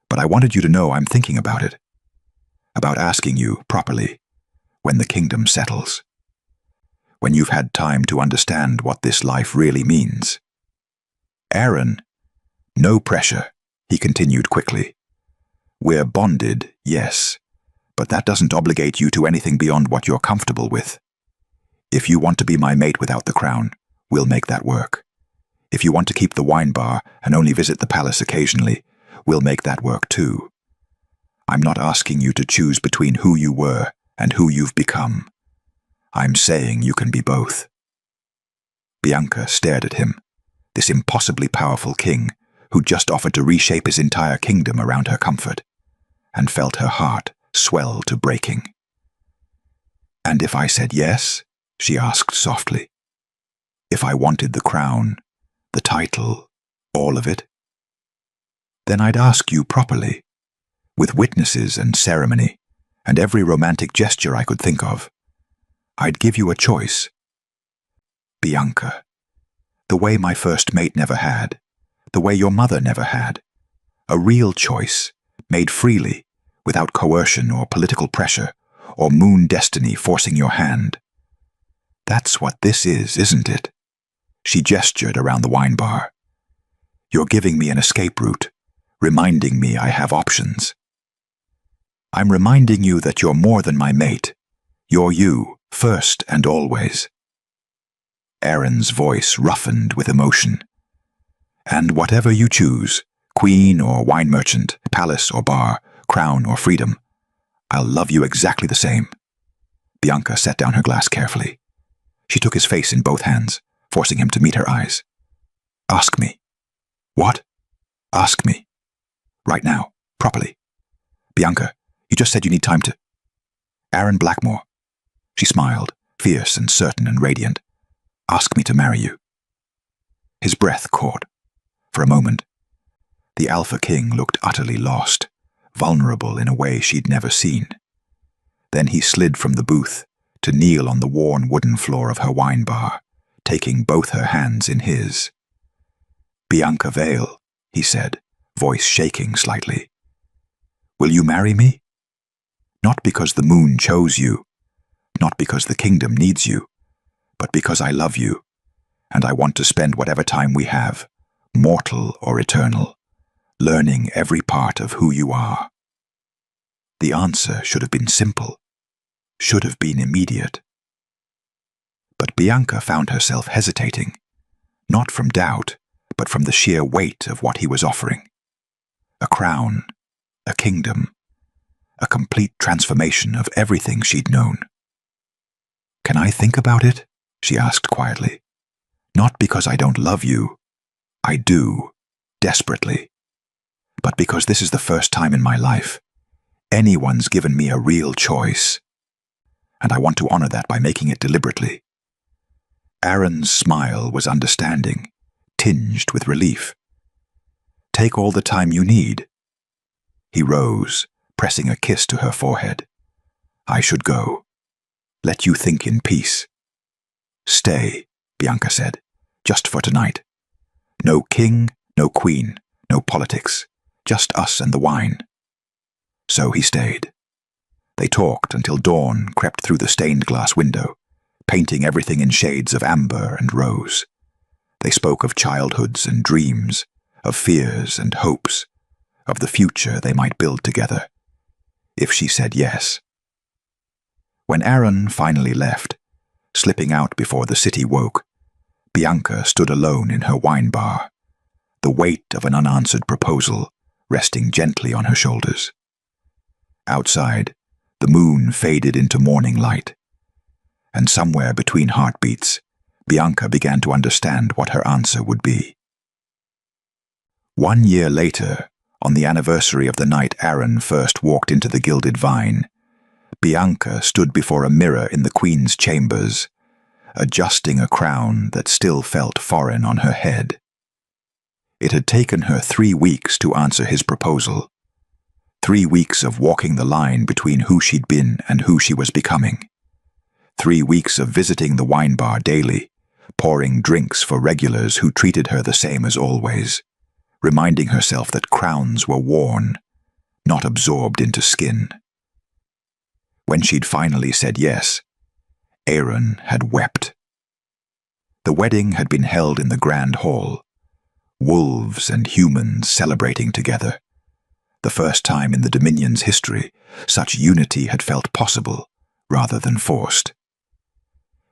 "But I wanted you to know I'm thinking about it. About asking you properly, when the kingdom settles. When you've had time to understand what this life really means." "Aaron, no pressure," he continued quickly. "We're bonded, yes, but that doesn't obligate you to anything beyond what you're comfortable with. If you want to be my mate without the crown, we'll make that work. If you want to keep the wine bar and only visit the palace occasionally, we'll make that work too. I'm not asking you to choose between who you were and who you've become. I'm saying you can be both." Bianca stared at him, this impossibly powerful king who'd just offered to reshape his entire kingdom around her comfort, and felt her heart swell to breaking. "And if I said yes?" she asked softly. "If I wanted the crown, the title, all of it?" "Then I'd ask you properly, with witnesses and ceremony, and every romantic gesture I could think of. I'd give you a choice." "Bianca, the way my first mate never had, the way your mother never had, a real choice, made freely, without coercion or political pressure, or moon destiny forcing your hand. That's what this is, isn't it?" She gestured around the wine bar. "You're giving me an escape route, reminding me I have options. I'm reminding you that you're more than my mate. You're you, first and always." Aaron's voice roughened with emotion. "And whatever you choose, queen or wine merchant, palace or bar, crown or freedom, I'll love you exactly the same." Bianca set down her glass carefully. She took his face in both hands, forcing him to meet her eyes. "Ask me." "What?" "Ask me. Right now, properly. Bianca, you just said you need time to—" "Aaron Blackmore." She smiled, fierce and certain and radiant. "Ask me to marry you." His breath caught. For a moment, the Alpha King looked utterly lost, vulnerable in a way she'd never seen. Then he slid from the booth to kneel on the worn wooden floor of her wine bar, taking both her hands in his. "Bianca Vale," he said, voice shaking slightly. "Will you marry me? Not because the moon chose you, not because the kingdom needs you, but because I love you, and I want to spend whatever time we have, mortal or eternal, learning every part of who you are." The answer should have been simple, should have been immediate. But Bianca found herself hesitating, not from doubt, but from the sheer weight of what he was offering. A crown, a kingdom, a complete transformation of everything she'd known. "Can I think about it?" she asked quietly. "Not because I don't love you. I do, desperately. But because this is the first time in my life anyone's given me a real choice. And I want to honor that by making it deliberately." Aaron's smile was understanding, tinged with relief. "Take all the time you need." He rose, pressing a kiss to her forehead. "I should go. Let you think in peace." "Stay," Bianca said, "just for tonight. No king, no queen, no politics, just us and the wine." So he stayed. They talked until dawn crept through the stained glass window, painting everything in shades of amber and rose. They spoke of childhoods and dreams, of fears and hopes, of the future they might build together, if she said yes. When Aaron finally left, slipping out before the city woke, Bianca stood alone in her wine bar, the weight of an unanswered proposal resting gently on her shoulders. Outside, the moon faded into morning light, and somewhere between heartbeats, Bianca began to understand what her answer would be. 1 year later, on the anniversary of the night Aaron first walked into the Gilded Vine, Bianca stood before a mirror in the Queen's chambers, adjusting a crown that still felt foreign on her head. It had taken her 3 weeks to answer his proposal, 3 weeks of walking the line between who she'd been and who she was becoming, 3 weeks of visiting the wine bar daily, pouring drinks for regulars who treated her the same as always, reminding herself that crowns were worn, not absorbed into skin. When she'd finally said yes, Aaron had wept. The wedding had been held in the grand hall, wolves and humans celebrating together. The first time in the Dominion's history such unity had felt possible rather than forced.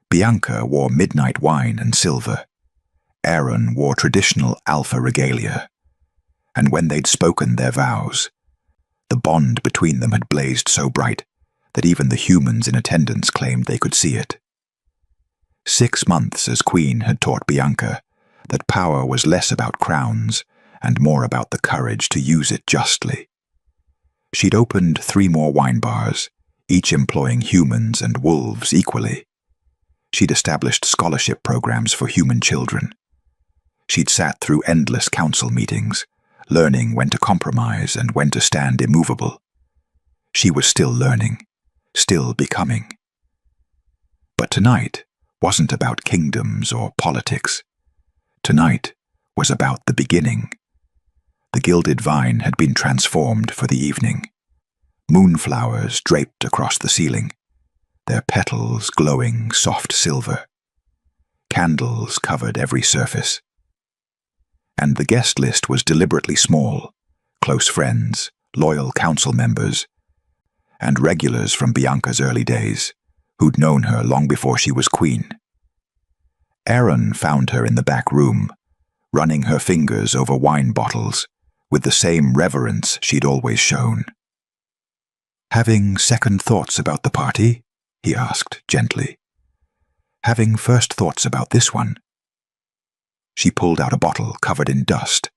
Bianca wore midnight wine and silver. Aaron wore traditional alpha regalia. And when they'd spoken their vows, the bond between them had blazed so bright that even the humans in attendance claimed they could see it. 6 months as queen had taught Bianca that power was less about crowns and more about the courage to use it justly. She'd opened 3 more wine bars, each employing humans and wolves equally. She'd established scholarship programs for human children. She'd sat through endless council meetings, learning when to compromise and when to stand immovable. She was still learning, still becoming. But tonight wasn't about kingdoms or politics. Tonight was about the beginning. The Gilded Vine had been transformed for the evening. Moonflowers draped across the ceiling, their petals glowing soft silver. Candles covered every surface. And the guest list was deliberately small: close friends, loyal council members, and regulars from Bianca's early days, who'd known her long before she was queen. Aaron found her in the back room, running her fingers over wine bottles, with the same reverence she'd always shown. "Having second thoughts about the party?" he asked gently. "Having first thoughts about this one?" She pulled out a bottle covered in dust,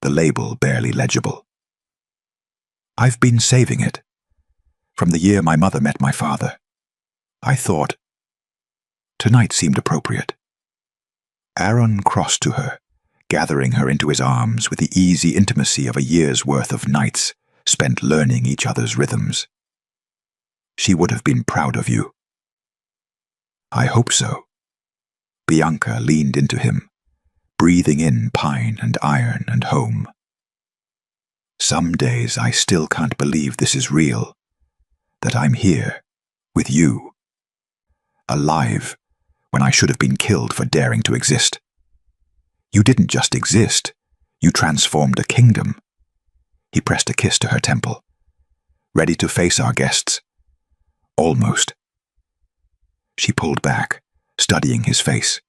the label barely legible. "I've been saving it. From the year my mother met my father. I thought tonight seemed appropriate." Aaron crossed to her, gathering her into his arms with the easy intimacy of a year's worth of nights spent learning each other's rhythms. "She would have been proud of you." "I hope so." Bianca leaned into him, breathing in pine and iron and home. "Some days I still can't believe this is real, that I'm here, with you, alive, when I should have been killed for daring to exist. You didn't just exist, you transformed a kingdom. He pressed a kiss to her temple. Ready to face our guests? Almost. She pulled back, studying his face,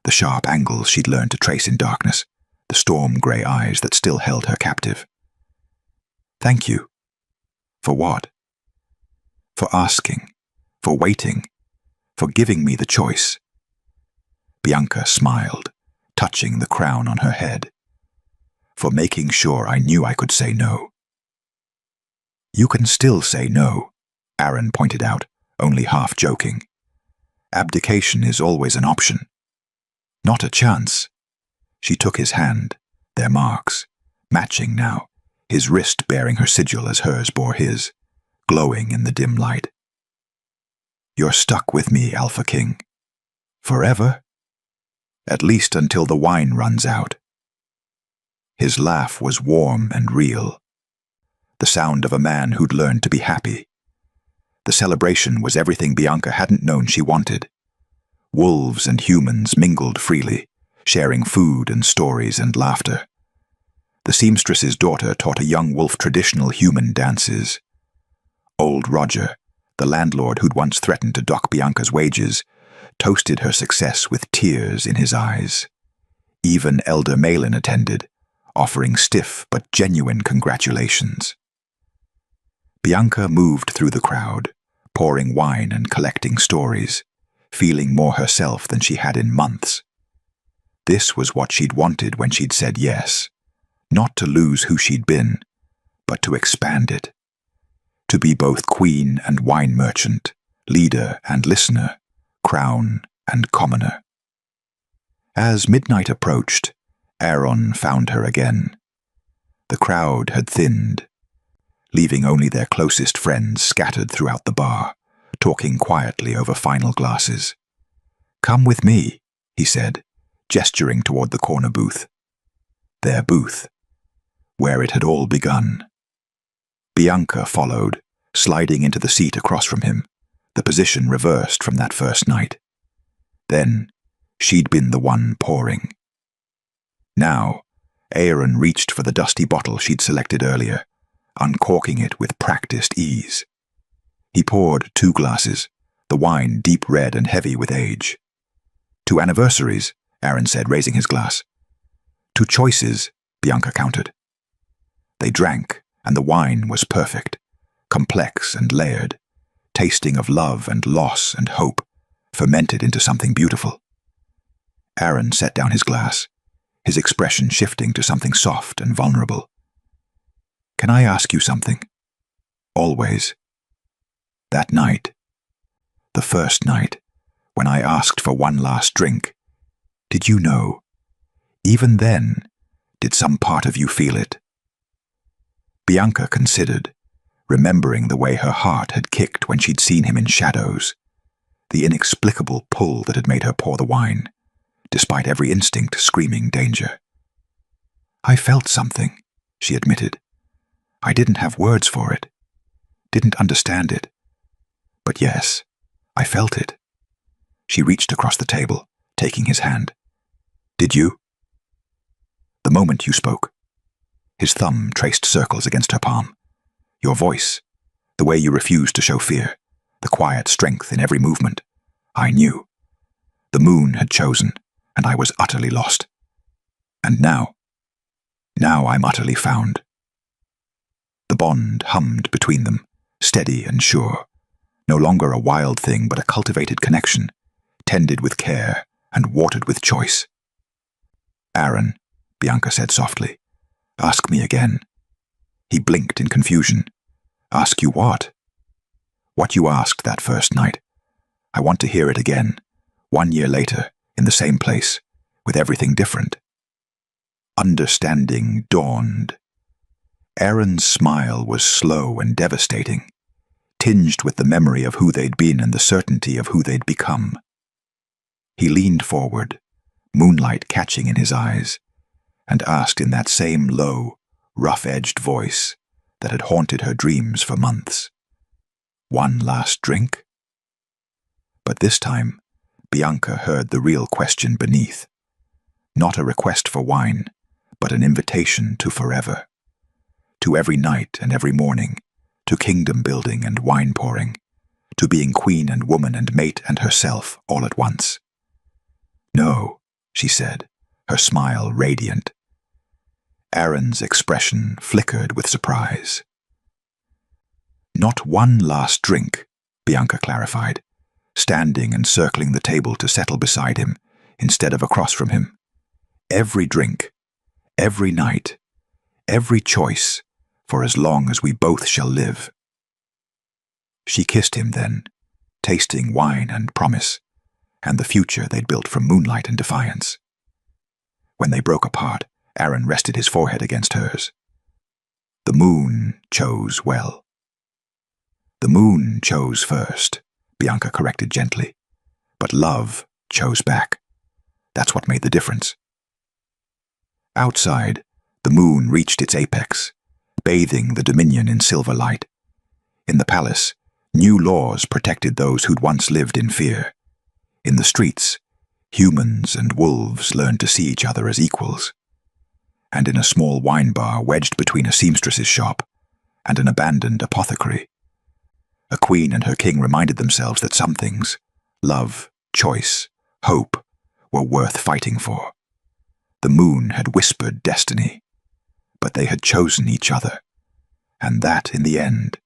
the sharp angles she'd learned to trace in darkness, the storm-grey eyes that still held her captive. Thank you. For what? For asking, for waiting, for giving me the choice. Bianca smiled, touching the crown on her head. For making sure I knew I could say no. You can still say no, Aaron pointed out, only half joking. Abdication is always an option. Not a chance. She took his hand, their marks, matching now, his wrist bearing her sigil as hers bore his, glowing in the dim light. You're stuck with me, Alpha King. Forever? At least until the wine runs out. His laugh was warm and real. The sound of a man who'd learned to be happy. The celebration was everything Bianca hadn't known she wanted. Wolves and humans mingled freely, sharing food and stories and laughter. The seamstress's daughter taught a young wolf traditional human dances. Old Roger, the landlord who'd once threatened to dock Bianca's wages, toasted her success with tears in his eyes. Even Elder Malin attended, offering stiff but genuine congratulations. Bianca moved through the crowd, pouring wine and collecting stories, feeling more herself than she had in months. This was what she'd wanted when she'd said yes, not to lose who she'd been, but to expand it. To be both queen and wine merchant, leader and listener, crown and commoner. As midnight approached, Aaron found her again. The crowd had thinned, leaving only their closest friends scattered throughout the bar, talking quietly over final glasses. Come with me, he said, gesturing toward the corner booth. Their booth, where it had all begun. Bianca followed, sliding into the seat across from him, the position reversed from that first night. Then, she'd been the one pouring. Now, Aaron reached for the dusty bottle she'd selected earlier, uncorking it with practiced ease. He poured 2 glasses, the wine deep red and heavy with age. 2 anniversaries, Aaron said, raising his glass. 2 choices, Bianca countered. They drank, and the wine was perfect, complex and layered, tasting of love and loss and hope, fermented into something beautiful. Aaron set down his glass, his expression shifting to something soft and vulnerable. Can I ask you something? Always. That night, the first night, when I asked for one last drink, did you know? Even then, did some part of you feel it? Bianca considered, remembering the way her heart had kicked when she'd seen him in shadows, the inexplicable pull that had made her pour the wine, despite every instinct screaming danger. I felt something, she admitted. I didn't have words for it, didn't understand it. But yes, I felt it. She reached across the table, taking his hand. Did you? The moment you spoke. His thumb traced circles against her palm. Your voice, the way you refused to show fear, the quiet strength in every movement. I knew. The moon had chosen, and I was utterly lost. And now I'm utterly found. The bond hummed between them, steady and sure, no longer a wild thing but a cultivated connection, tended with care and watered with choice. Aaron, Bianca said softly, ask me again. He blinked in confusion. Ask you what? What you asked that first night. I want to hear it again, 1 year later, in the same place, with everything different. Understanding dawned. Aaron's smile was slow and devastating, tinged with the memory of who they'd been and the certainty of who they'd become. He leaned forward, moonlight catching in his eyes, and asked in that same low, rough-edged voice that had haunted her dreams for months. One last drink? But this time, Bianca heard the real question beneath. Not a request for wine, but an invitation to forever. To every night and every morning, to kingdom building and wine pouring, to being queen and woman and mate and herself all at once. No, she said, her smile radiant. Aaron's expression flickered with surprise. Not one last drink, Bianca clarified, standing and circling the table to settle beside him instead of across from him. Every drink, every night, every choice, for as long as we both shall live. She kissed him then, tasting wine and promise, and the future they'd built from moonlight and defiance. When they broke apart, Aaron rested his forehead against hers. The moon chose well. The moon chose first, Bianca corrected gently, but love chose back. That's what made the difference. Outside, the moon reached its apex, bathing the Dominion in silver light. In the palace, new laws protected those who'd once lived in fear. In the streets, humans and wolves learned to see each other as equals. And in a small wine bar wedged between a seamstress's shop and an abandoned apothecary, a queen and her king reminded themselves that some things, love, choice, hope, were worth fighting for. The moon had whispered destiny, but they had chosen each other, and that, in the end,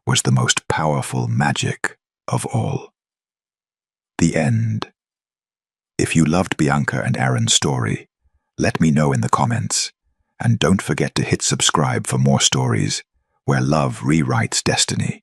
was the most powerful magic of all. The end. If you loved Bianca and Aaron's story, let me know in the comments, and don't forget to hit subscribe for more stories where love rewrites destiny.